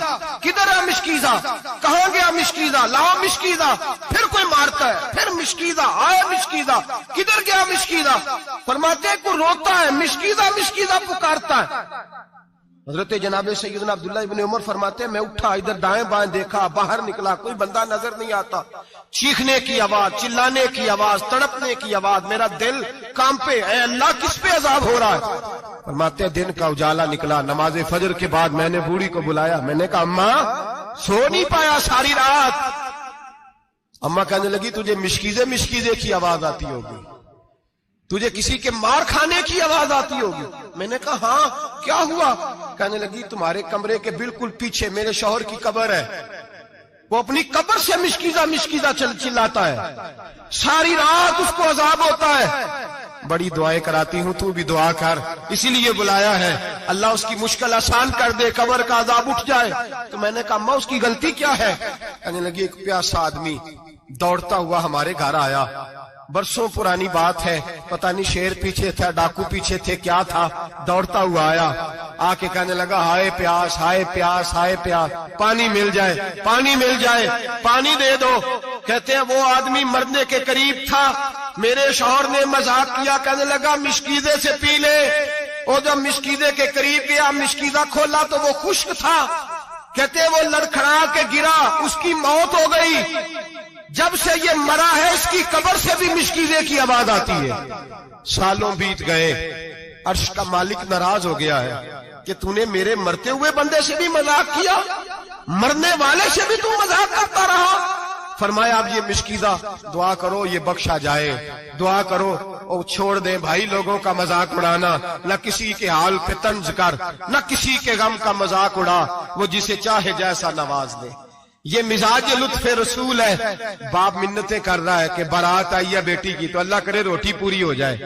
کدھر ہے مشکیزہ، کہاں گیا مشکیزہ، لاؤ مشکیزہ۔ پھر کوئی مارتا ہے، پھر مشکیزہ، آئے مشکیزہ، کدھر گیا مشکیزہ۔ فرماتے ہیں کوئی روتا ہے، مشکیزہ مشکیزہ پکارتا ہے۔ حضرت جناب سیدنا عبداللہ ابن عمر فرماتے ہیں میں اٹھا، ادھر دائیں بائیں دیکھا، باہر نکلا، کوئی بندہ نظر نہیں آتا۔ چیخنے کی آواز، چلانے کی آواز، تڑپنے کی آواز، میرا دل کانپے، اے اللہ کس پہ عذاب ہو رہا ہے۔ فرماتے ہیں دن کا اجالا نکلا، نماز فجر کے بعد میں نے بوڑھی کو بلایا، میں نے کہا اماں سو نہیں پایا ساری رات۔ اماں کہنے لگی تجھے مشکیزے مشکیزے کی آواز آتی ہوگی، تجھے کسی کے مار کھانے کی آواز آتی ہوگی۔ میں نے کہا ہاں کیا ہوا؟ کہنے لگی تمہارے کمرے کے بالکل پیچھے میرے شوہر کی قبر ہے، وہ اپنی قبر سے مشکیزہ مشکیزہ چلاتا ہے، ساری رات اس کو عذاب ہوتا ہے۔ بڑی دعائیں کراتی ہوں، تو بھی دعا کر، اسی لیے بلایا ہے، اللہ اس کی مشکل آسان کر دے، قبر کا عذاب اٹھ جائے۔ تو میں نے کہا اماں اس کی غلطی کیا ہے؟ کہنے لگی ایک پیاسا آدمی دوڑتا ہوا ہمارے گھر آیا، برسوں پرانی بات ہے، پتہ نہیں شیر پیچھے تھا، ڈاکو پیچھے تھے، کیا تھا، دوڑتا ہوا آیا، آ کے کہنے لگا ہائے پیاس، ہائے پیاس، ہائے پیاس، پانی مل جائے، پانی مل جائے، پانی دے دو۔ کہتے ہیں وہ آدمی مرنے کے قریب تھا، میرے شوہر نے مذاق کیا، کہنے لگا مشکیزے سے پی لے۔ اور جب مشکیزے کے قریب گیا، مشکیزہ کھولا تو وہ خشک تھا، کہتے ہیں وہ لڑکھڑا کے گرا، اس کی موت ہو گئی۔ جب سے یہ مرا ہے اس کی قبر سے بھی مشکیزے کی آواز آتی ہے۔ سالوں بیت گئے، عرش کا مالک ناراض ہو گیا ہے کہ تو نے میرے مرتے ہوئے بندے سے بھی مذاق کیا، مرنے والے سے بھی تو مذاق کرتا رہا۔ فرمایا اب یہ مشکیزہ دعا کرو یہ بخشا جائے، دعا کرو اور چھوڑ دیں بھائی لوگوں کا مذاق اڑانا، نہ کسی کے حال پہ طنز کر، نہ کسی کے غم کا مذاق اڑا، وہ جسے چاہے جیسا نواز دے۔ یہ مزاج لطف رسول ہے۔ باپ منتیں کر رہا ہے کہ بارات آئی ہے بیٹی کی تو اللہ کرے روٹی پوری ہو جائے،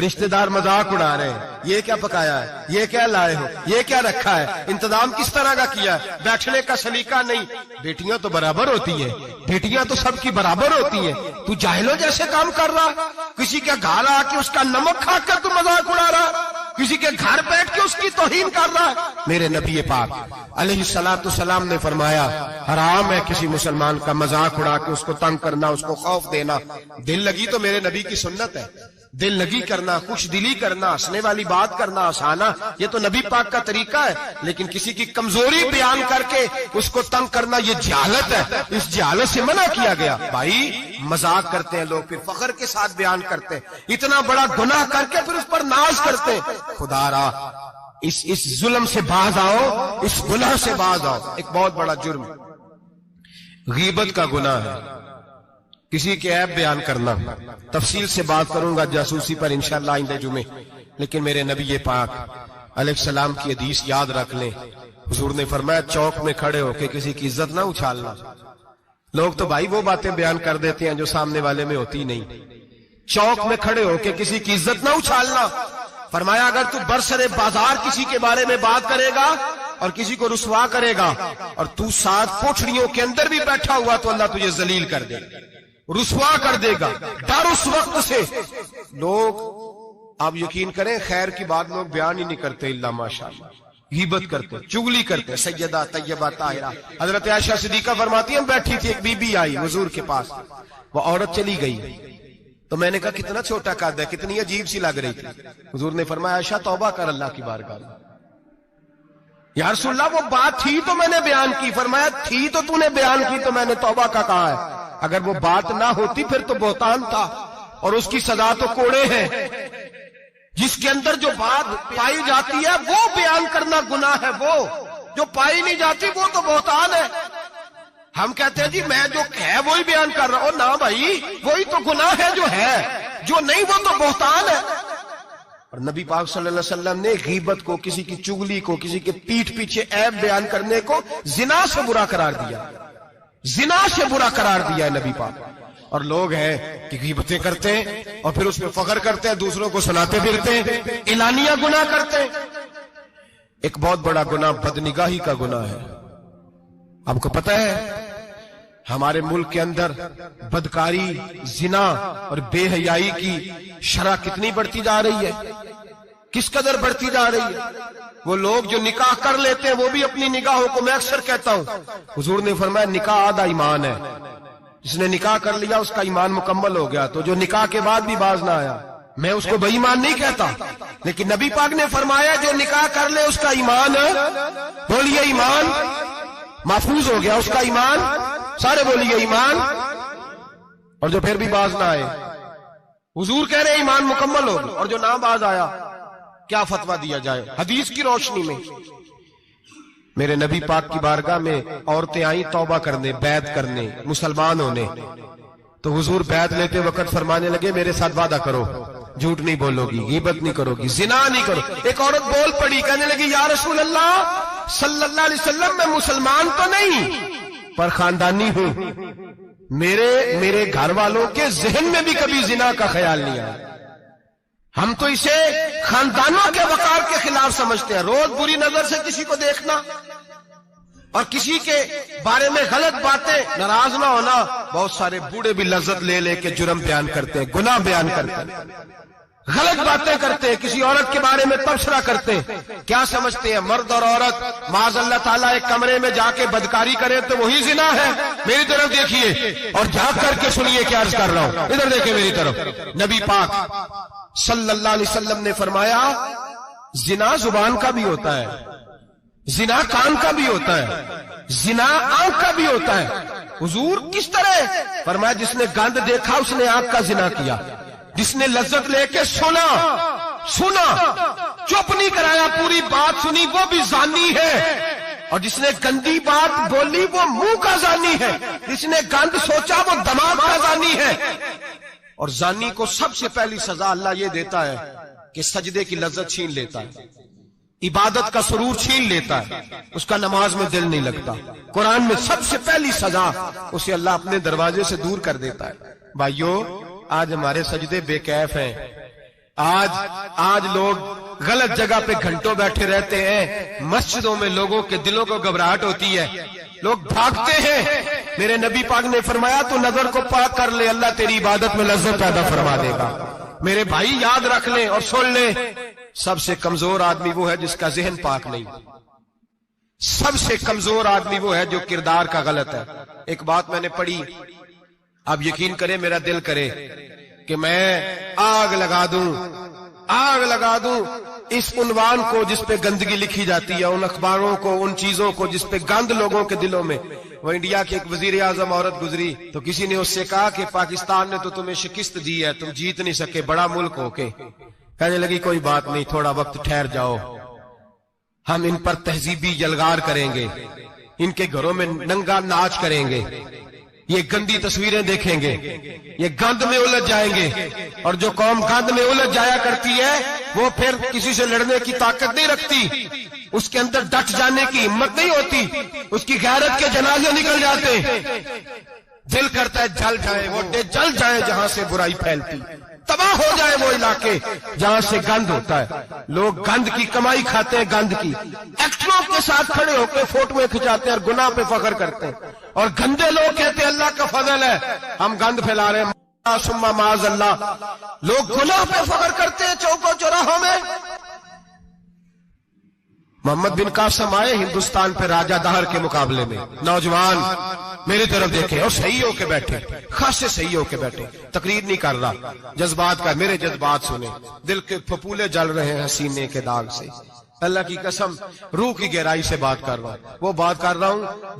رشتہ دار مذاق اڑا رہے ہیں، یہ کیا پکایا ہے، یہ کیا لائے ہو، یہ کیا رکھا ہے، انتظام کس طرح کا کیا ہے، بیٹھنے کا سلیقہ نہیں۔ بیٹیاں تو برابر ہوتی ہیں، بیٹیاں تو سب کی برابر ہوتی ہیں، تو جاہلوں جیسے کام کر رہا، کسی کے گھر آ کے اس کا نمک کھا کر تو مذاق اڑا رہا، کسی کے گھر بیٹھ کے اس کی توہین کر رہا ہے۔ میرے نبی پاک علیہ السلام نے فرمایا حرام ہے کسی مسلمان کا مذاق اڑا کے اس کو تنگ کرنا، اس کو خوف دینا۔ دل لگی تو میرے نبی کی سنت ہے، دل لگی کرنا، خوش دلی کرنا، ہنسنے والی بات کرنا، ہنسانا، یہ تو نبی پاک کا طریقہ ہے۔ لیکن کسی کی کمزوری بیان کر کے اس کو تنگ کرنا یہ جہالت ہے، اس جہالت سے منع کیا گیا۔ بھائی مذاق کرتے ہیں لوگ، پھر فخر کے ساتھ بیان کرتے ہیں، اتنا بڑا گناہ کر کے پھر اس پر ناز کرتے ہیں۔ خدا را اس ظلم سے باز آؤ، اس گناہ سے باز آؤ۔ ایک بہت بڑا جرم غیبت کا گناہ ہے، کسی کے عیب بیان کرنا۔ تفصیل سے بات کروں گا جاسوسی پر انشاءاللہ آئندہ جمعے، لیکن میرے نبی پاک علیہ السلام کی حدیث یاد رکھ لیں۔ حضور نے فرمایا چوک میں کھڑے ہو کے کسی کی عزت نہ اچھالنا۔ لوگ تو بھائی وہ باتیں بیان کر دیتے ہیں جو سامنے والے میں ہوتی نہیں۔ چوک میں کھڑے ہو کے کسی کی عزت نہ اچھالنا۔ فرمایا اگر تو برسر بازار کسی کے بارے میں بات کرے گا اور کسی کو رسوا کرے گا اور تو ساتھ پوچھڑیوں کے اندر بھی بیٹھا ہوا تو اللہ تجھے ذلیل کر دے گا، رسوا کر دے گا۔ ڈر اس وقت سے لوگ، آپ یقین کریں خیر کی بات لوگ بیان ہی نہیں کرتے الا ماشاءاللہ، غیبت کرتے، چگلی کرتے۔ سیدہ طیبہ طاہرہ حضرت عائشہ صدیقہ فرماتی ہیں بیٹھی تھی، ایک بی بی آئی حضور کے پاس، وہ عورت چلی گئی تو میں نے کہا کتنا چھوٹا قد ہے، کتنی عجیب سی لگ رہی تھی۔ حضور نے فرمایا عائشہ توبہ کر اللہ کی بارگاہ میں، یا رسول اللہ وہ بات تھی تو میں نے بیان کی. فرمایا تھی تو تو نے بیان کی تو میں نے توبہ کا کہا ہے. اگر وہ بات نہ ہوتی پھر تو بہتان تھا اور اس کی سزا تو کوڑے ہیں. جس کے اندر جو بات پائی جاتی ہے وہ بیان کرنا گناہ ہے, وہ جو پائی نہیں جاتی وہ تو بہتان ہے. ہم کہتے ہیں جی میں جو ہے وہی بیان کر رہا ہوں. نہ بھائی, وہی تو گناہ ہے جو ہے, جو نہیں وہ تو بہتان ہے. اور نبی پاک صلی اللہ علیہ وسلم نے غیبت کو, کسی کی چگلی کو, کسی کے پیٹھ پیچھے عیب بیان کرنے کو زنا سے برا قرار دیا. زنا سے برا قرار دیا ہے نبی پاک. اور لوگ ہیں کہ غیبتیں کرتے ہیں اور پھر اس پہ فخر کرتے ہیں, دوسروں کو سناتے پھرتے ہیں, اعلانیہ گناہ کرتے ہیں. ایک بہت بڑا گناہ بدنگاہی کا گناہ ہے. آپ کو پتہ ہے ہمارے ملک کے اندر بدکاری, زنا اور بے حیائی کی شرح کتنی بڑھتی جا رہی ہے, کس قدر بڑھتی جا رہی ہے. وہ لوگ جو نکاح کر لیتے ہیں وہ بھی اپنی نگاہوں کو, میں اکثر کہتا ہوں, حضور نے فرمایا نکاح آدھا ایمان ہے. جس نے نکاح کر لیا اس کا ایمان مکمل ہو گیا. تو جو نکاح کے بعد بھی باز نہ آیا, میں اس کو بے ایمان نہیں کہتا, لیکن نبی پاک نے فرمایا جو نکاح کر لے اس کا ایمان, بولیے ایمان, محفوظ ہو گیا اس کا ایمان. سارے بولیے ایمان. اور جو پھر بھی باز نہ آئے, حضور کہہ رہے ایمان مکمل ہو گیا. اور جو نہ باز آیا کیا فتویٰ دیا جائے حدیث کی روشنی میں؟ میرے نبی پاک کی بارگاہ میں عورتیں آئیں توبہ کرنے, بیعت کرنے, مسلمان ہونے. تو حضور بیعت لیتے وقت فرمانے لگے میرے ساتھ وعدہ کرو, جھوٹ نہیں بولو گی, غیبت نہیں کرو گی, زنا نہیں کرو. ایک عورت بول پڑی, کہنے لگی یا رسول اللہ صلی اللہ علیہ وسلم میں مسلمان تو نہیں پر خاندانی ہوں, میرے گھر والوں کے ذہن میں بھی کبھی زنا کا خیال نہیں آیا. ہم تو اسے خاندانوں کے وقار کے خلاف سمجھتے ہیں. روز بری نظر سے کسی کو دیکھنا اور کسی کے بارے میں غلط باتیں, ناراض نہ ہونا. بہت سارے بوڑھے بھی لذت لے لے کے جرم بیان کرتے ہیں, گناہ بیان کرتے ہیں, غلط باتیں کرتے ہیں, کسی عورت کے بارے میں تبصرہ کرتے ہیں. کیا سمجھتے ہیں مرد اور عورت معاذ اللہ تعالیٰ ایک کمرے میں جا کے بدکاری کرے تو وہی زنا ہے؟ میری طرف دیکھیے اور جھانک کر کے سنیے کیا عرض کر رہا ہوں, ادھر دیکھیں میری طرف. نبی پاک صلی اللہ علیہ وسلم نے فرمایا زنا زبان کا بھی ہوتا ہے, زنا کان کا بھی ہوتا ہے, زنا آنکھ کا بھی ہوتا ہے. حضور کس طرح؟ فرمایا جس نے گند دیکھا اس نے آنکھ کا زنا کیا, جس نے لذت لے کے سنا چپ نہیں کرایا, پوری بات سنی, وہ بھی زانی ہے. اور جس نے گندی بات بولی وہ منہ کا زانی ہے, جس نے گند سوچا وہ دماغ کا زانی ہے. اور زانی کو سب سے پہلی سزا اللہ یہ دیتا ہے کہ سجدے کی لذت چھین لیتا ہے, عبادت کا سرور چھین لیتا ہے, اس کا نماز میں دل نہیں لگتا. قرآن میں سب سے پہلی سزا اسے اللہ اپنے دروازے سے دور کر دیتا ہے. بھائیو آج ہمارے سجدے بے کیف ہیں, آج لوگ غلط جگہ پہ گھنٹوں بیٹھے رہتے ہیں. مسجدوں میں لوگوں کے دلوں کو گھبراہٹ ہوتی ہے, لوگ بھاگتے ہیں. میرے نبی پاک نے فرمایا تو نظر کو پاک کر لے, اللہ تیری عبادت میں لذت پیدا فرما دے گا. میرے بھائی یاد رکھ لیں اور سن لیں, سب سے کمزور آدمی وہ ہے جس کا ذہن پاک نہیں. سب سے کمزور آدمی وہ ہے جو کردار کا غلط ہے. ایک بات میں نے پڑھی, آپ یقین کریں میرا دل کرے کہ میں آگ لگا دوں اس عنوان کو جس پہ گندگی لکھی جاتی ہے, ان اخباروں کو, ان چیزوں کو جس پہ گند لوگوں کے دلوں میں. وہ انڈیا کی ایک وزیر اعظم عورت گزری تو کسی نے اس سے کہا کہ پاکستان نے تو تمہیں شکست دی ہے, تم جیت نہیں سکے بڑا ملک ہو کے. کہنے لگی کوئی بات نہیں, تھوڑا وقت ٹھہر جاؤ, ہم ان پر تہذیبی یلغار کریں گے, ان کے گھروں میں ننگا ناچ کریں گے, یہ گندی تصویریں دیکھیں گے, یہ گند میں الجھ جائیں گے. اور جو قوم گند میں الجھ جایا کرتی ہے وہ پھر کسی سے لڑنے کی طاقت نہیں رکھتی, اس کے اندر ڈٹ جانے کی ہمت نہیں ہوتی, اس کی غیرت کے جنازے نکل جاتے. دل کرتا ہے جل جائے وہ جل جائے جہاں سے برائی پھیلتی, تباہ ہو جائے وہ علاقے جہاں سے گند ہوتا ہے. لوگ گند کی کمائی کھاتے ہیں, گند کی. ایکٹروں کے ساتھ کھڑے ہو کے فوٹویں کھچاتے ہیں اور گناہ پہ فخر کرتے ہیں, اور گندے لوگ کہتے ہیں اللہ کا فضل ہے ہم گند پھیلا رہے ہیں. ثم معاذ اللہ, لوگ گناہ پہ فخر کرتے ہیں چوکوں چوراہوں میں. محمد بن قاسم آئے ہندوستان پہ راجہ دہر کے مقابلے میں, نوجوان میری طرف دیکھیں اور صحیح ہو کے بیٹھے, خاصے صحیح ہو کے بیٹھے, تقریر نہیں کر رہا, جذبات کا, میرے جذبات سنیں, دل کے پھپولے جل رہے ہیں سینے کے داغ سے. اللہ کی قسم روح کی گہرائی سے بات کر رہا ہوں، وہ بات کر رہا ہوں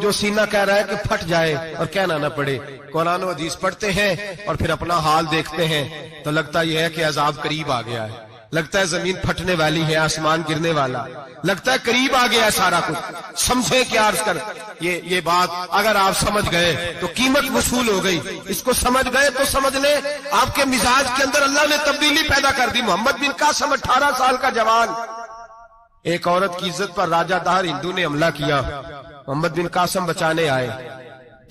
جو سینہ کہہ رہا ہے کہ پھٹ جائے اور کہنا نہ پڑے۔ قرآن و حدیث پڑھتے ہیں اور پھر اپنا حال دیکھتے ہیں تو لگتا یہ ہے کہ عذاب قریب آ گیا ہے، لگتا ہے زمین پھٹنے والی ہے، آسمان گرنے والا، لگتا ہے قریب آ گیا ہے سارا کچھ۔ سمجھے کیا عرض کر یہ بات اگر آپ سمجھ گئے تو قیمت وصول ہو گئی، اس کو سمجھ گئے تو سمجھ لیں آپ کے مزاج کے اندر اللہ نے تبدیلی پیدا کر دی۔ محمد بن قاسم 18 سال کا جوان، ایک عورت کی عزت پر راجہ دہر ہندو نے حملہ کیا، محمد بن قاسم بچانے آئے۔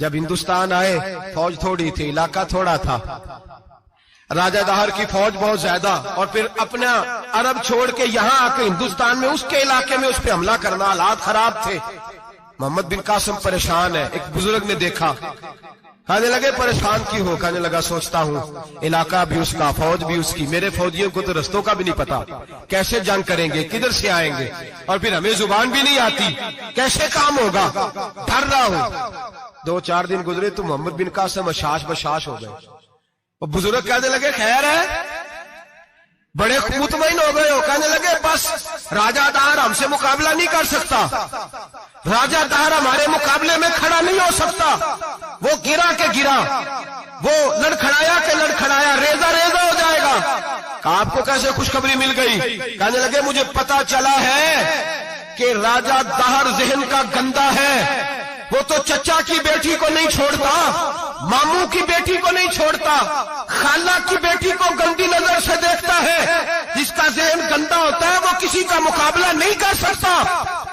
جب ہندوستان آئے فوج تھوڑی تھی، علاقہ تھوڑا تھا، راجہ دہر کی فوج بہت زیادہ، اور پھر اپنا عرب چھوڑ کے یہاں آ کے ہندوستان میں اس کے علاقے میں اس پہ حملہ کرنا، حالات خراب تھے۔ محمد بن قاسم پریشان ہے، ایک بزرگ نے دیکھا، کہنے لگے پریشان کیوں ہو؟ کہنے لگا سوچتا ہوں علاقہ بھی اس کا، فوج بھی اس کی، میرے فوجیوں کو تو رستوں کا بھی نہیں پتا، کیسے جنگ کریں گے، کدھر سے آئیں گے، اور پھر ہمیں زبان بھی نہیں آتی، کیسے کام ہوگا، ڈر رہا ہوں۔ 2-4 دن گزرے تو محمد بن قاسم اشاش بشاش ہو گئے۔ وہ بزرگ کہنے لگے خیر ہے، بڑے مطمئن ہو گئے ہو؟ کہنے لگے بس راجہ دہر ہم سے مقابلہ نہیں کر سکتا، راجہ دہر ہمارے مقابلے میں کھڑا نہیں ہو سکتا، وہ گرا کے گرا، وہ لڑکھڑایا کے لڑکھڑایا، ریزہ ریزہ ہو جائے گا۔ آپ کو کیسے خوشخبری مل گئی؟ کہنے لگے مجھے پتا چلا ہے کہ راجہ دہر ذہن کا گندا ہے، وہ تو چچا کی بیٹی کو نہیں چھوڑتا، ماموں کی بیٹی کو نہیں چھوڑتا، خالہ کی بیٹی کو گندی نظر سے دیکھتا ہے۔ جس کا ذہن گندا ہوتا ہے وہ کسی کا مقابلہ نہیں کر سکتا،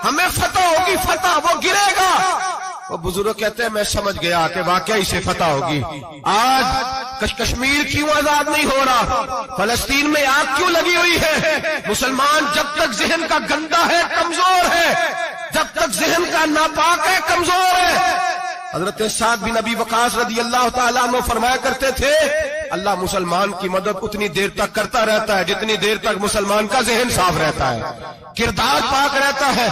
ہمیں فتح ہوگی، فتح، وہ گرے گا۔ وہ بزرگ کہتے ہیں میں سمجھ گیا کہ واقعی سے فتح ہوگی۔ آج کشمیر کیوں آزاد نہیں ہو رہا، فلسطین میں آگ کیوں لگی ہوئی ہے؟ مسلمان جب تک ذہن کا گندا ہے کمزور ہے، جب تک ذہن کا ناپاک ہے کمزور ہے۔ حضرت سعد بن ابی وقاص رضی اللہ تعالیٰ عنہ فرمایا کرتے تھے اللہ مسلمان کی مدد اتنی دیر تک کرتا رہتا ہے جتنی دیر تک مسلمان کا ذہن صاف رہتا ہے، کردار پاک رہتا ہے۔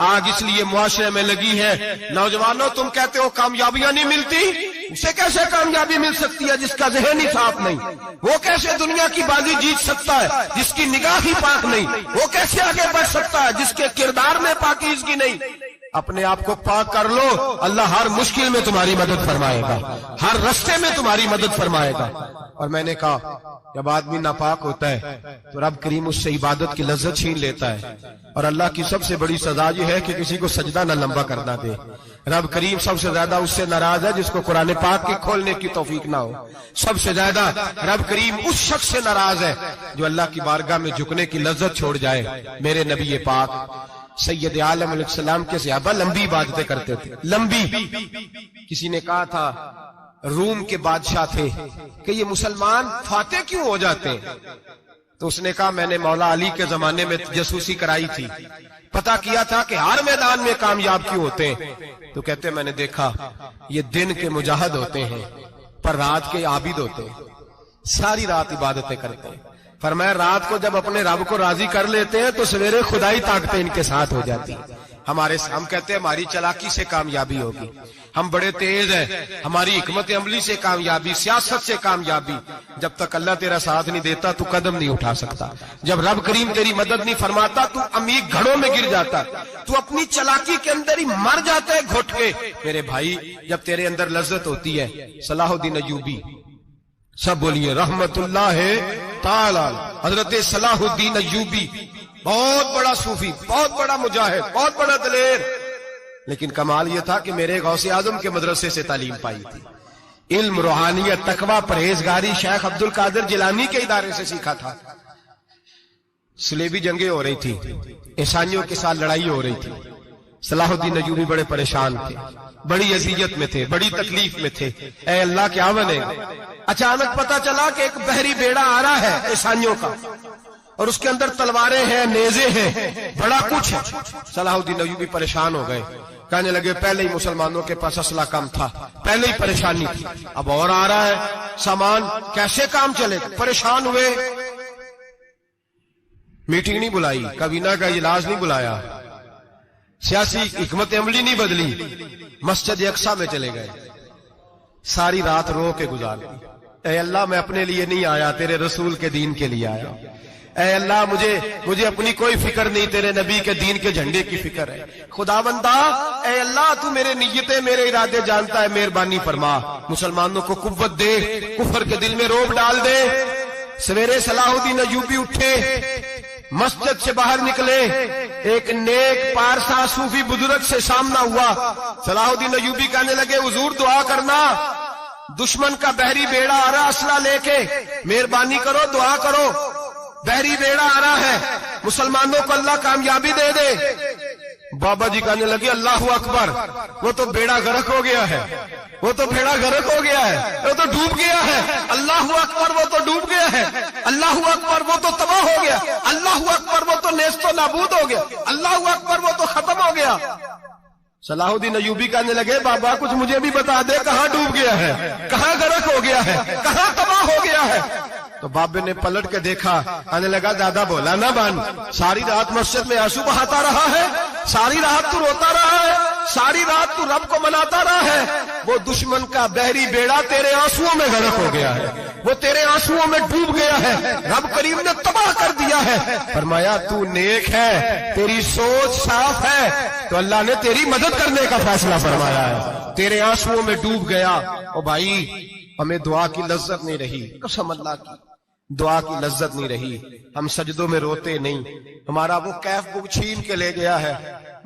آگ اس لیے معاشرے میں لگی ہے، نوجوانوں تم کہتے ہو کامیابیاں نہیں ملتی، اسے کیسے کامیابی مل سکتی ہے جس کا ذہن ہی صاف نہیں؟ وہ کیسے دنیا کی بازی جیت سکتا ہے جس کی نگاہ ہی پاک نہیں؟ وہ کیسے آگے بڑھ سکتا ہے جس کے کردار میں پاکیزگی نہیں؟ اپنے آپ کو پاک کر لو، اللہ ہر مشکل میں تمہاری مدد فرمائے گا، ہر رستے میں تمہاری مدد فرمائے گا۔ اور میں نے کہا جب آدمی ناپاک ہوتا ہے تو رب کریم اس سے عبادت کی لذت چھین لیتا ہے، اور اللہ کی سب سے بڑی سزا یہ ہے کہ کسی کو سجدہ نہ لمبا کرنا دے۔ رب کریم سب سے زیادہ اس سے ناراض ہے جس کو قرآن پاک کے کھولنے کی توفیق نہ ہو۔ سب سے زیادہ رب کریم اس شخص سے ناراض ہے جو اللہ کی بارگاہ میں جھکنے کی لذت چھوڑ جائے۔ میرے نبی پاک سید عالم علیہ السلام کے صحابہ لمبی عبادتیں کرتے تھے، لمبی۔ کسی نے کہا تھا روم کے بادشاہ تھے کہ یہ مسلمان فاتح کیوں ہو جاتے ہیں؟ تو اس نے کہا میں نے مولا علی کے زمانے میں جاسوسی کرائی تھی، پتا کیا تھا کہ ہر میدان میں کامیاب کیوں ہوتے ہیں۔ تو کہتے میں نے دیکھا یہ دن کے مجاہد ہوتے ہیں پر رات کے عابد ہوتے ہیں، ساری رات عبادتیں کرتے ہیں۔ فرمایا رات کو جب اپنے رب کو راضی کر لیتے ہیں تو سویرے خدائی طاقتیں ان کے ساتھ ہو جاتی ہیں۔ ہم کہتے ہیں ہماری چلاکی سے کامیابی ہوگی، ہم بڑے تیز ہیں، ہماری حکمت عملی سے کامیابی، سیاست سے کامیابی۔ جب تک اللہ تیرا ساتھ نہیں دیتا تو قدم نہیں اٹھا سکتا، جب رب کریم تیری مدد نہیں فرماتا تو عمیق گھڑوں میں گر جاتا، تو اپنی چلاکی کے اندر ہی مر جاتا ہے گھٹ کے۔ میرے بھائی جب تیرے اندر لذت ہوتی ہے، صلاح الدین ایوبی، سب بولیے رحمت اللہ تعالی، حضرت صلاح الدین ایوبی بہت بڑا صوفی، بہت بڑا مجاہد، بہت بڑا دلیر، لیکن کمال یہ تھا کہ میرے غوث اعظم کے مدرسے سے تعلیم پائی تھی، علم، روحانیت، تقوی، پرہیزگاری شیخ عبد القادر جیلانی کے ادارے سے سیکھا تھا۔ صلیبی جنگیں ہو رہی تھی، عیسائیوں کے ساتھ لڑائی ہو رہی تھی، صلاح الدین ایوبی بڑے پریشان تھے، بڑی اذیت میں تھے، بڑی تکلیف میں تھے، اے اللہ کیا بنے گا؟ اچانک پتا چلا کہ ایک بحری بیڑا آ رہا ہے عیسائیوں کا، اور اس کے اندر تلواریں ہیں، نیزے ہیں، بڑا کچھ ہے۔ صلاح الدین ایوبی پریشان ہو گئے، کہنے لگے پہلے ہی مسلمانوں کے پاس اسلحہ کم تھا، پہلے ہی پریشانی تھی، اب اور آ رہا ہے سامان، کیسے کام چلے گا؟ پریشان ہوئے، میٹنگ نہیں بلائی، کابینہ کا اجلاس نہیں بلایا، سیاسی حکمت عملی نہیں بدلی، مسجد اقصی میں چلے گئے، ساری رات رو کے گزار دی، اے اللہ میں اپنے لیے نہیں آیا، تیرے رسول کے دین کے لیے آیا، اے اللہ مجھے اپنی کوئی فکر نہیں، تیرے نبی کے دین کے جھنڈے کی فکر ہے۔ خداوندا اے اللہ تو میرے نیتیں میرے ارادے جانتا ہے، مہربانی فرما، مسلمانوں کو قوت دے، کفر کے دل میں روب ڈال دے۔ سویرے صلاح الدین ایوبی اٹھے، مسجد سے باہر نکلے، ایک نیک پارسا صوفی بزرگ سے سامنا ہوا۔ صلاح الدین ایوبی کہنے لگے حضور دعا کرنا، دشمن کا بحری بیڑا آ رہا اسلحہ لے کے، مہربانی کرو دعا کرو، بحری بیڑا آ رہا ہے، مسلمانوں کو اللہ کامیابی دے دے۔ بابا جی کہنے لگے اللہ اکبر، وہ تو بیڑا غرق ہو گیا ہے، وہ تو بیڑا غرق ہو گیا ہے، وہ تو ڈوب گیا ہے۔ اللہ اکبر، وہ تو ڈوب گیا ہے۔ اللہ اکبر، وہ تو تباہ ہو گیا۔ اللہ اکبر، وہ تو نیست و نابود ہو گیا۔ اللہ اکبر، وہ تو ختم ہو گیا۔ صلاح الدین ایوبی کہنے لگے بابا کچھ مجھے بھی بتا دے، کہاں ڈوب گیا ہے، کہاں غرق ہو گیا ہے، کہاں تباہ ہو گیا ہے؟ تو بابے نے پلٹ کے دیکھا، کہنے لگا دادا بولا نہ بان، ساری رات مسجد میں آنسو بہاتا رہا ہے، ساری رات تو روتا رہا ہے، ساری رات تو رب کو مناتا رہا ہے، وہ دشمن کا بحری بیڑا تیرے آنسوؤں میں غرق ہو گیا ہے، وہ تیرے آنسوؤں میں ڈوب گیا ہے، رب کریم نے تباہ کر دیا ہے۔ فرمایا تو نیک ہے، تیری سوچ صاف ہے، تو اللہ نے تیری مدد کرنے کا فیصلہ فرمایا ہے، تیرے آنسوؤں میں ڈوب گیا۔ او بھائی ہمیں دعا کی لذت نہیں رہی، قسم اللہ کی دعا کی لذت نہیں رہی، ہم سجدوں میں روتے نہیں، ہمارا وہ کیف بک چھین کے لے گیا ہے۔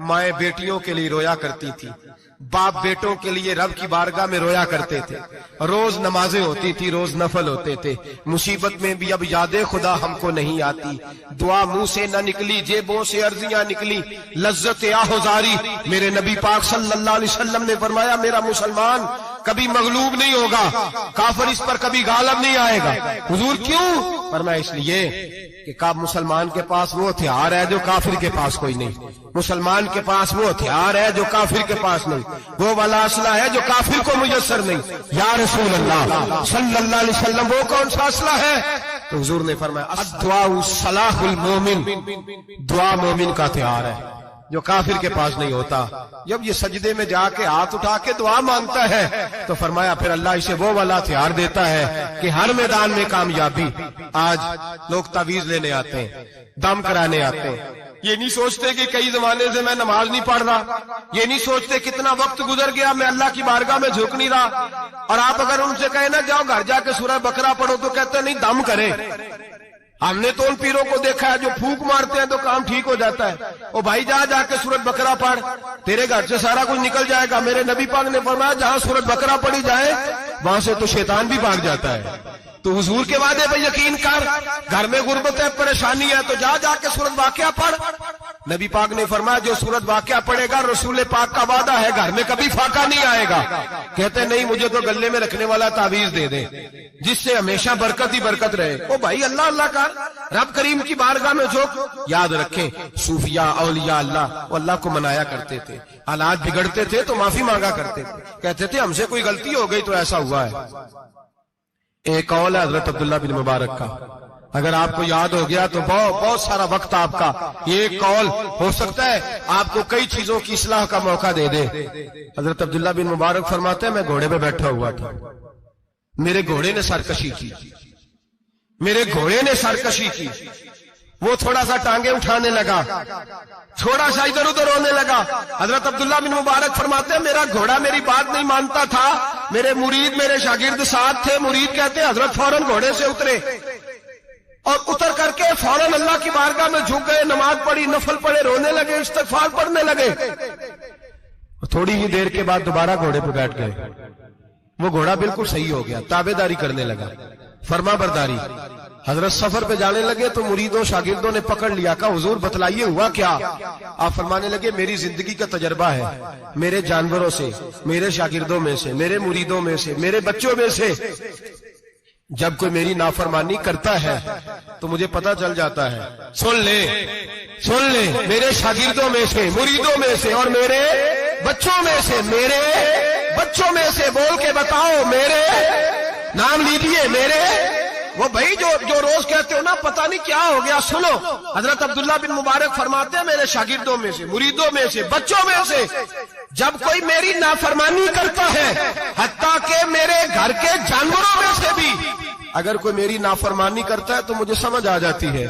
مائیں بیٹیوں کے لیے رویا کرتی تھی، باپ بیٹوں کے لیے رب کی بارگاہ میں رویا کرتے تھے، روز نمازیں ہوتی تھی، روز نفل ہوتے تھے، مصیبت میں بھی اب یاد خدا ہم کو نہیں آتی، دعا منہ سے نہ نکلی، جیبوں سے عرضیاں نکلی، لذت آہوزاری۔ میرے نبی پاک صلی اللہ علیہ وسلم نے فرمایا میرا مسلمان کبھی مغلوب نہیں ہوگا، کافر اس پر کبھی غالب نہیں آئے گا۔ حضور کیوں؟ فرمایا اس لیے کہ مسلمان کے پاس وہ ہتھیار ہے جو کافر کے پاس کوئی نہیں، مسلمان کے پاس وہ ہتھیار ہے جو کافر کے پاس نہیں، وہ والا اسلحہ ہے جو کافر کو میسر نہیں۔ یا رسول اللہ صلی اللہ علیہ وسلم وہ کون سا اسلحہ ہے؟ تو حضور نے فرمایا الدعاء سلاح المومن، دعا مومن کا ہتھیار ہے جو کافر کے پاس نہیں ہوتا۔ جب یہ سجدے میں جا کے ہاتھ اٹھا کے دعا مانگتا ہے تو فرمایا پھر اللہ اسے وہ والا ہتھیار دیتا ہے کہ ہر میدان میں کامیابی۔ آج لوگ تعویذ لینے آتے ہیں، دم کرانے آتے ہیں، یہ نہیں سوچتے کہ کئی زمانے سے میں نماز نہیں پڑھ رہا، یہ نہیں سوچتے کتنا وقت گزر گیا میں اللہ کی بارگاہ میں جھک نہیں رہا۔ اور آپ اگر ان سے کہیں نا جاؤ گھر جا کے سورہ بقرہ پڑھو تو کہتے ہیں نہیں دم کرے۔ ہم نے تو ان پیروں کو دیکھا ہے جو پھونک مارتے ہیں تو کام ٹھیک ہو جاتا ہے۔ او بھائی جا کے سورۃ بقرہ پڑھ، تیرے گھر سے سارا کچھ نکل جائے گا۔ میرے نبی پاک نے فرمایا جہاں سورۃ بقرہ پڑھی جائے وہاں سے تو شیطان بھی بھاگ جاتا ہے۔ تو حضور کے وعدے پہ یقین کر، گھر میں غربت ہے، پریشانی ہے تو جا کے سورۃ واقعہ پڑھ۔ نبی پاک نے فرمایا جو سورۃ واقعہ پڑھے گا رسول پاک کا وعدہ ہے گھر میں کبھی فاقہ نہیں آئے گا۔ کہتے نہیں مجھے تو گلے میں رکھنے والا تعویذ دے دیں جس سے ہمیشہ برکت ہی برکت رہے۔ او بھائی اللہ اللہ کر، رب کریم کی بارگاہ میں جھک۔ یاد رکھیں صوفیاء اولیاء اللہ وہ اللہ کو منایا کرتے تھے، حالات بگڑتے تھے تو معافی مانگا کرتے تھے، کہتے تھے ہم سے کوئی غلطی ہو گئی تو ایسا ہوا ہے۔ ایک قول ہے حضرت عبداللہ بن مبارک کا، اگر آپ کو یاد ہو گیا تو بہت سارا وقت آپ کا یہ ایک قول ہو سکتا ہے آپ کو کئی چیزوں کی اصلاح کا موقع دے دے۔ حضرت عبداللہ بن مبارک فرماتے ہیں میں گھوڑے پہ بیٹھا ہوا تھا، میرے گھوڑے نے سرکشی کی، میرے گھوڑے نے سرکشی کی، وہ تھوڑا سا ٹانگیں اٹھانے لگا، تھوڑا سا ادھر ادھر ہونے لگا۔ حضرت عبداللہ بن مبارک فرماتے ہیں میرا گھوڑا میری بات نہیں مانتا تھا، میرے مرید میرے شاگرد ساتھ تھے، مرید کہتے ہیں حضرت فوراً گھوڑے سے اترے اور اتر کر کے فوراً اللہ کی بارگاہ میں جھک گئے، نماز پڑھی، نفل پڑھے، رونے لگے، استغفار پڑھنے لگے۔ تھوڑی ہی دیر کے بعد دوبارہ گھوڑے پہ بیٹھ گئے، وہ گھوڑا بالکل صحیح ہو گیا، تابع داری کرنے لگا، فرما برداری۔ حضرت سفر پہ جانے لگے تو مریدوں شاگردوں نے پکڑ لیا، کہا حضور بتلائیے ہوا کیا؟ آپ فرمانے لگے میری زندگی کا تجربہ ہے، میرے جانوروں سے، میرے شاگردوں میں سے، میرے مریدوں میں سے، میرے بچوں میں سے جب کوئی میری نافرمانی کرتا ہے تو مجھے پتا چل جاتا ہے۔ سن لے میرے شاگردوں میں سے، مریدوں میں سے اور میرے بچوں میں سے، میرے بچوں میں سے بول کے بتاؤ، میرے نام لیجیے، میرے وہ بھائی جو روز کہتے ہو نا پتہ نہیں کیا ہو گیا، سنو حضرت عبداللہ بن مبارک فرماتے ہیں میرے شاگردوں میں سے، مریدوں میں سے، بچوں میں سے جب کوئی میری نافرمانی کرتا ہے حتیٰ کہ میرے گھر کے جانوروں میں سے بھی اگر کوئی میری نافرمانی کرتا ہے تو مجھے سمجھ آ جاتی ہے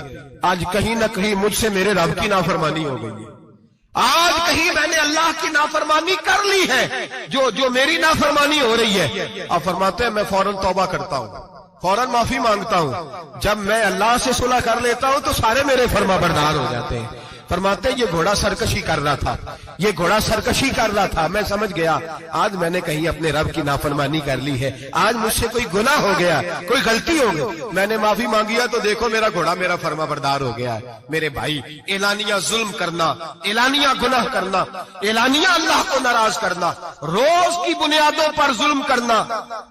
آج کہیں نہ کہیں مجھ سے میرے رب کی نافرمانی ہو گئی ہے، آج کہیں میں نے اللہ کی نافرمانی کر لی ہے جو میری نافرمانی ہو رہی ہے۔ آپ فرماتے ہیں میں فوراً توبہ کرتا ہوں، فوراً معافی مانگتا ہوں۔ جب میں اللہ سے صلح کر لیتا ہوں تو سارے میرے فرما بردار ہو جاتے ہیں۔ فرماتے ہیں یہ گھوڑا سرکشی کر رہا تھا، یہ گھوڑا سرکشی کر رہا تھا، میں سمجھ گیا آج میں نے کہیں اپنے رب کی نافرمانی کر لی ہے، آج مجھ سے کوئی گناہ ہو گیا، کوئی غلطی ہو گئی، میں نے معافی مانگیا تو دیکھو میرا گھوڑا میرا فرما بردار ہو گیا ہے۔ میرے بھائی اعلانیہ ظلم کرنا، اعلانیہ گناہ کرنا، اعلانیہ اللہ کو ناراض کرنا، روز کی بنیادوں پر ظلم کرنا،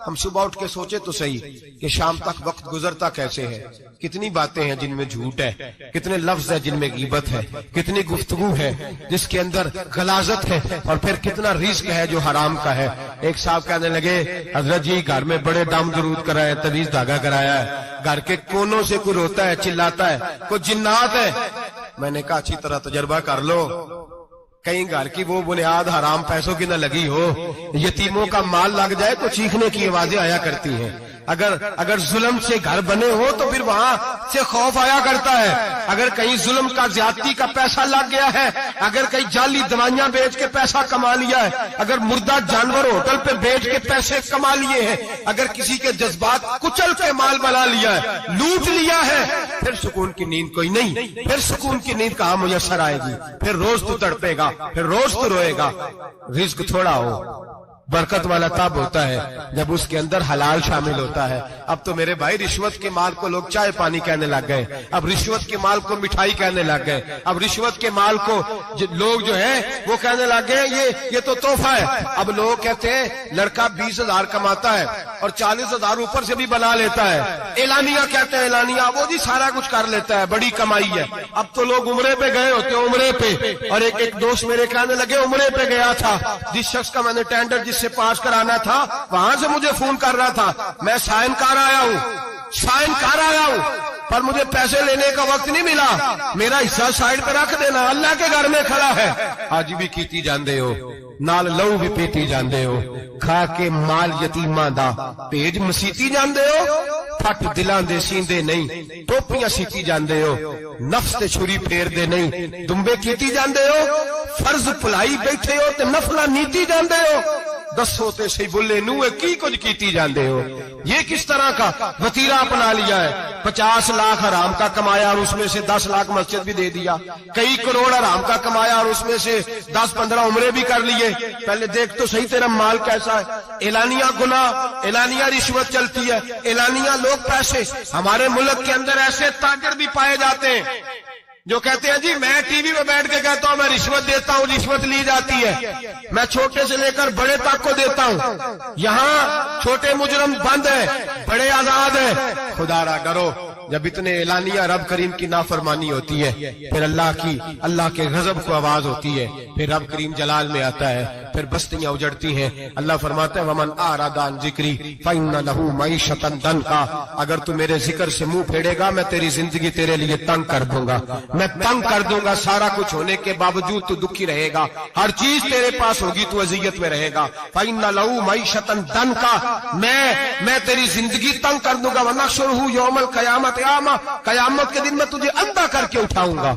ہم صبح اٹھ کے سوچے تو صحیح کہ شام تک وقت گزرتا کیسے ہے، کتنی باتیں ہیں جن میں جھوٹ ہے، کتنے لفظ ہیں جن میں غیبت ہے، کتنی گفتگو ہے جس کے اندر غلاظت ہے، اور پھر کتنا رزق ہے جو حرام کا ہے۔ ایک صاحب کہنے لگے حضرت جی گھر میں بڑے دم درود کرائے، تبیز دھاگا کرایا ہے، گھر کے کونوں سے کوئی روتا ہے، چلاتا ہے، کوئی جنات ہے۔ میں نے کہا اچھی طرح تجربہ کر لو، کہیں گھر کی وہ بنیاد حرام پیسوں کی نہ لگی ہو، یتیموں کا مال لگ جائے تو چیخنے کی آوازیں آیا کرتی ہیں۔ اگر ظلم سے گھر بنے ہو تو پھر وہاں سے خوف آیا کرتا ہے۔ اگر کہیں ظلم کا زیادتی کا پیسہ لگ گیا ہے، اگر کہیں جعلی دوائیاں بیچ کے پیسہ کما لیا ہے، اگر مردہ جانور ہوٹل پہ بیچ کے پیسے کما لیے ہیں، اگر کسی کے جذبات کچل کے مال بنا لیا ہے، لوٹ لیا ہے، پھر سکون کی نیند کوئی نہیں، پھر سکون کی نیند کہاں میسر آئے گی؟ پھر روز تو تڑپے گا، پھر روز تو روئے گا۔ رزق تھوڑا ہو، برکت والا تب ہوتا ہے جب اس کے اندر حلال شامل ہوتا ہے۔ اب تو میرے بھائی رشوت کے مال کو لوگ چائے پانی کہنے لگ گئے، اب رشوت کے مال کو مٹھائی کہنے لگ گئے، اب رشوت کے مال کو لوگ جو ہے وہ کہنے لگ گئے یہ تو تحفہ ہے۔ اب لوگ کہتے ہیں لڑکا 20,000 کماتا ہے اور 40,000 اوپر سے بھی بنا لیتا ہے، اعلانیہ کہتے ہیں، اعلانیہ وہ جی سارا کچھ کر لیتا ہے، بڑی کمائی ہے۔ اب تو لوگ عمرے پہ گئے ہوتے ہیں، عمرے پہ، اور ایک دوست میرے کہنے لگے عمرے پہ گیا تھا، جس شخص کا میں نے ٹینڈر جس سے پاس کرانا تھا وہاں سے مجھے فون کر رہا تھا، میں سائن کار آیا ہوں پر مجھے پیسے لینے کا وقت نہیں ملا، میرا حصہ سائڈ پہ رکھ دینا، اللہ کے گھر میں کھڑا ہے۔ آج بھی کیتی جاندے ہو، نال لہو بھی پیتی جاندے ہو، کھا کے مال یتیماں دا پیج مسیتی جاندے ہو، پھٹ دلاں دے سیندے نہیں، ٹوپیاں سیتی جاندے ہو، نفس تے چھری پھیر دے نہیں، دمبے کیتی جاندے ہو، فرض پلائی بیٹھے ہو تے نفلا نیتی جاندے ہو، دسو تے سی بلے نوے کی کچھ کیتی جاندے ہو۔ یہ کس طرح کا وتیرہ اپنا لیا ہے؟ 50 لاکھ حرام کا کمایا اور اس میں سے 10 لاکھ مسجد بھی دے دیا، کئی کروڑ حرام کا کمایا اور اس میں سے 10-15 عمرے بھی کر لیے۔ پہلے دیکھ تو صحیح تیرا مال کیسا ہے۔ اعلانیہ گناہ، اعلانیہ رشوت چلتی ہے، اعلانیہ لوگ پیسے۔ ہمارے ملک کے اندر ایسے تاجر بھی پائے جاتے ہیں جو کہتے ہیں جی میں ٹی وی میں بیٹھ کے کہتا ہوں میں رشوت دیتا ہوں، رشوت لی جاتی ہے، میں چھوٹے سے لے کر بڑے تک کو دیتا ہوں، یہاں چھوٹے مجرم بند ہیں، بڑے آزاد ہیں۔ خدا را ڈرو، جب اتنے اعلانیہ رب کریم کی نافرمانی ہوتی ہے پھر اللہ کے غضب کو آواز ہوتی ہے، پھر رب کریم جلال میں آتا ہے، پھر بستیاں اجڑتی ہیں۔ اللہ فرماتا ہے ومن اعرض عن ذکری فإن له معیشۃ ضنکا، اگر تو میرے ذکر سے منہ پھیرے گا میں تیری زندگی تیرے لیے تنگ کر دوں گا، میں تنگ کر دوں گا، سارا کچھ ہونے کے باوجود تو دکھی رہے گا، ہر چیز تیرے پاس ہوگی تو اذیت میں رہے گا۔ فإن له معیشۃ ضنکا، میں تیری زندگی تنگ کر دوں گا۔ ونحشرہ یوم القیامۃ اعمی، قیامت کے دن میں تجھے اندھا کر کے اٹھاؤں گا۔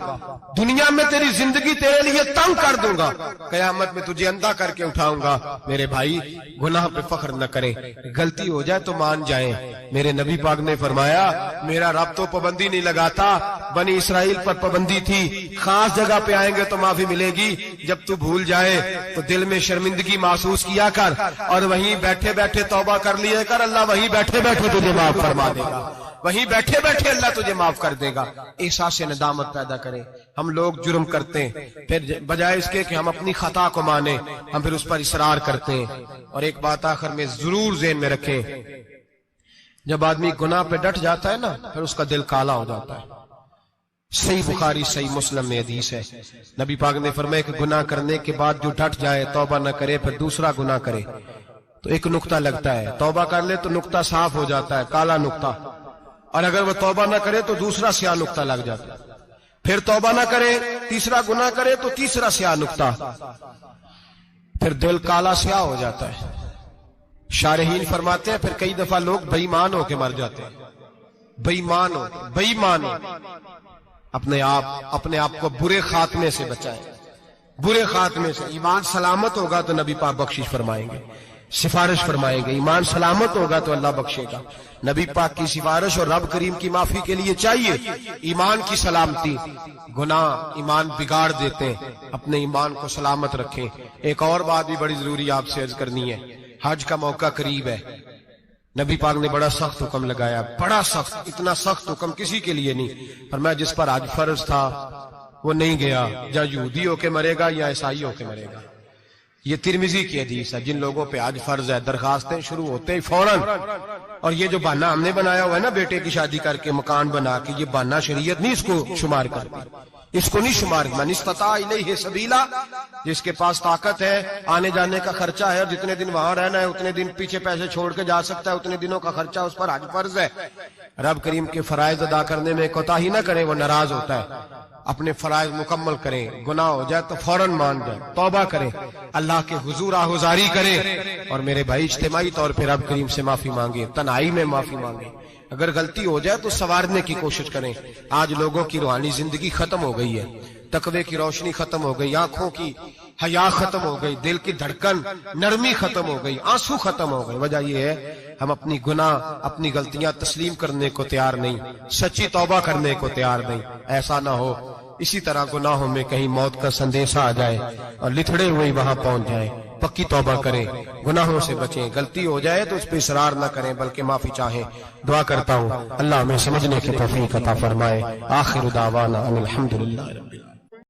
دنیا میں تیری زندگی تیرے لیے تنگ کر دوں گا، قیامت میں تجھے اندھا کر کے اٹھاؤں گا۔ میرے بھائی گناہ پہ فخر نہ کریں، غلطی ہو جائے تو مان جائیں۔ میرے نبی پاک نے فرمایا میرا رب تو پابندی نہیں لگاتا، بنی اسرائیل پر پابندی تھی، خاص جگہ پہ آئیں گے تو معافی ملے گی، جب تو بھول جائے تو دل میں شرمندگی محسوس کیا کر اور وہیں بیٹھے بیٹھے توبہ کر لیے کر، اللہ وہیں بیٹھے بیٹھے تجھے معاف فرما دے گا، وہیں بیٹھے بیٹھے اللہ تجھے معاف کر دے گا۔ احساس ندامت پیدا کریں۔ ہم لوگ جرم کرتے ہیں، پھر بجائے اس کے کہ ہم اپنی خطا کو مانیں ہم پھر اس پر اصرار کرتے ہیں۔ اور ایک بات آخر میں ضرور ذہن میں رکھیں، جب آدمی گناہ پہ ڈٹ جاتا ہے نا پھر اس کا دل کالا ہو جاتا ہے۔ صحیح بخاری صحیح مسلم میں حدیث ہے، نبی پاک نے فرمایا کہ گناہ کرنے کے بعد جو ڈٹ جائے، توبہ نہ کرے، پھر دوسرا گناہ کرے تو ایک نقطہ لگتا ہے، توبہ کر لے تو نقطہ صاف ہو جاتا ہے، کالا نقطہ، اور اگر وہ توبہ نہ کرے تو دوسرا سیاہ نقطہ لگ جاتا ہے، پھر توبہ نہ کرے، تیسرا گناہ کرے تو تیسرا سیاہ نقطہ، پھر دل کالا سیاہ ہو جاتا ہے۔ شارحین فرماتے ہیں پھر کئی دفعہ لوگ بے ایمان ہو کے مر جاتے ہیں۔ بےایمان ہو بےایمان ہو، اپنے آپ کو برے خاتمے سے بچائیں، برے خاتمے سے۔ ایمان سلامت ہوگا تو نبی پاک بخشش فرمائیں گے، سفارش فرمائیں گے۔ ایمان سلامت ہوگا تو اللہ بخشے گا۔ نبی پاک کی سفارش اور رب کریم کی معافی کے لیے چاہیے ایمان کی سلامتی۔ گناہ ایمان بگاڑ دیتے ہیں، اپنے ایمان کو سلامت رکھیں۔ ایک اور بات بھی بڑی ضروری آپ سے عرض کرنی ہے، حج کا موقع قریب ہے، نبی پاک نے بڑا سخت حکم لگایا، بڑا سخت، اتنا سخت حکم کسی کے لیے نہیں۔ فرمایا جس پر حج فرض تھا وہ نہیں گیا، یا یہودی ہو کے مرے گا یا عیسائی ہو کے مرے گا۔ یہ ترمذی کی حدیث ہے۔ جن لوگوں پہ حج فرض ہے، درخواستیں شروع ہوتے ہی فوراً، اور یہ جو بہانہ ہم نے بنایا ہوا ہے نا بیٹے کی شادی کر کے مکان بنا کے، یہ بہانہ شریعت نہیں اس کو شمار کرتی، اس کو نہیں شمار۔ من استطاع الیہ سبیلا، جس کے پاس طاقت ہے، آنے جانے کا خرچہ ہے، اور جتنے دن وہاں رہنا ہے اتنے دن پیچھے پیسے چھوڑ کے جا سکتا ہے، اتنے دنوں کا خرچہ اس پر حج فرض ہے۔ رب کریم کے فرائض ادا کرنے میں کوتاہی نہ کرے، وہ ناراض ہوتا ہے۔ اپنے فرائض مکمل کریں، گناہ ہو جائے تو فوراً مان جائیں، توبہ کریں، اللہ کے حضور آہوزاری کریں، اور میرے بھائی اجتماعی طور پہ رب کریم سے معافی مانگیں، تنہائی میں معافی مانگیں۔ اگر غلطی ہو جائے تو سنوارنے کی کوشش کریں۔ آج لوگوں کی روحانی زندگی ختم ہو گئی ہے، تقوی کی روشنی ختم ہو گئی، آنکھوں کی حیا ختم ہو گئی، دل کی دھڑکن نرمی ختم ہو گئی، آنسو ختم ہو گئے۔ وجہ یہ ہے ہم اپنی گناہ، اپنی غلطیاں تسلیم کرنے کو تیار نہیں، سچی توبہ کرنے کو تیار نہیں۔ ایسا نہ ہو اسی طرح گناہوں میں کہیں موت کا سندیشہ آ جائے اور لتھڑے ہوئے وہاں پہنچ جائیں۔ پکی توبہ کریں، گناہوں سے بچیں، غلطی ہو جائے تو اس پہ اصرار نہ کریں بلکہ معافی چاہیں۔ دعا کرتا ہوں اللہ ہمیں سمجھنے کی توفیق عطا فرمائے۔ آخر دعوانا ان الحمدللہ رب العالمین۔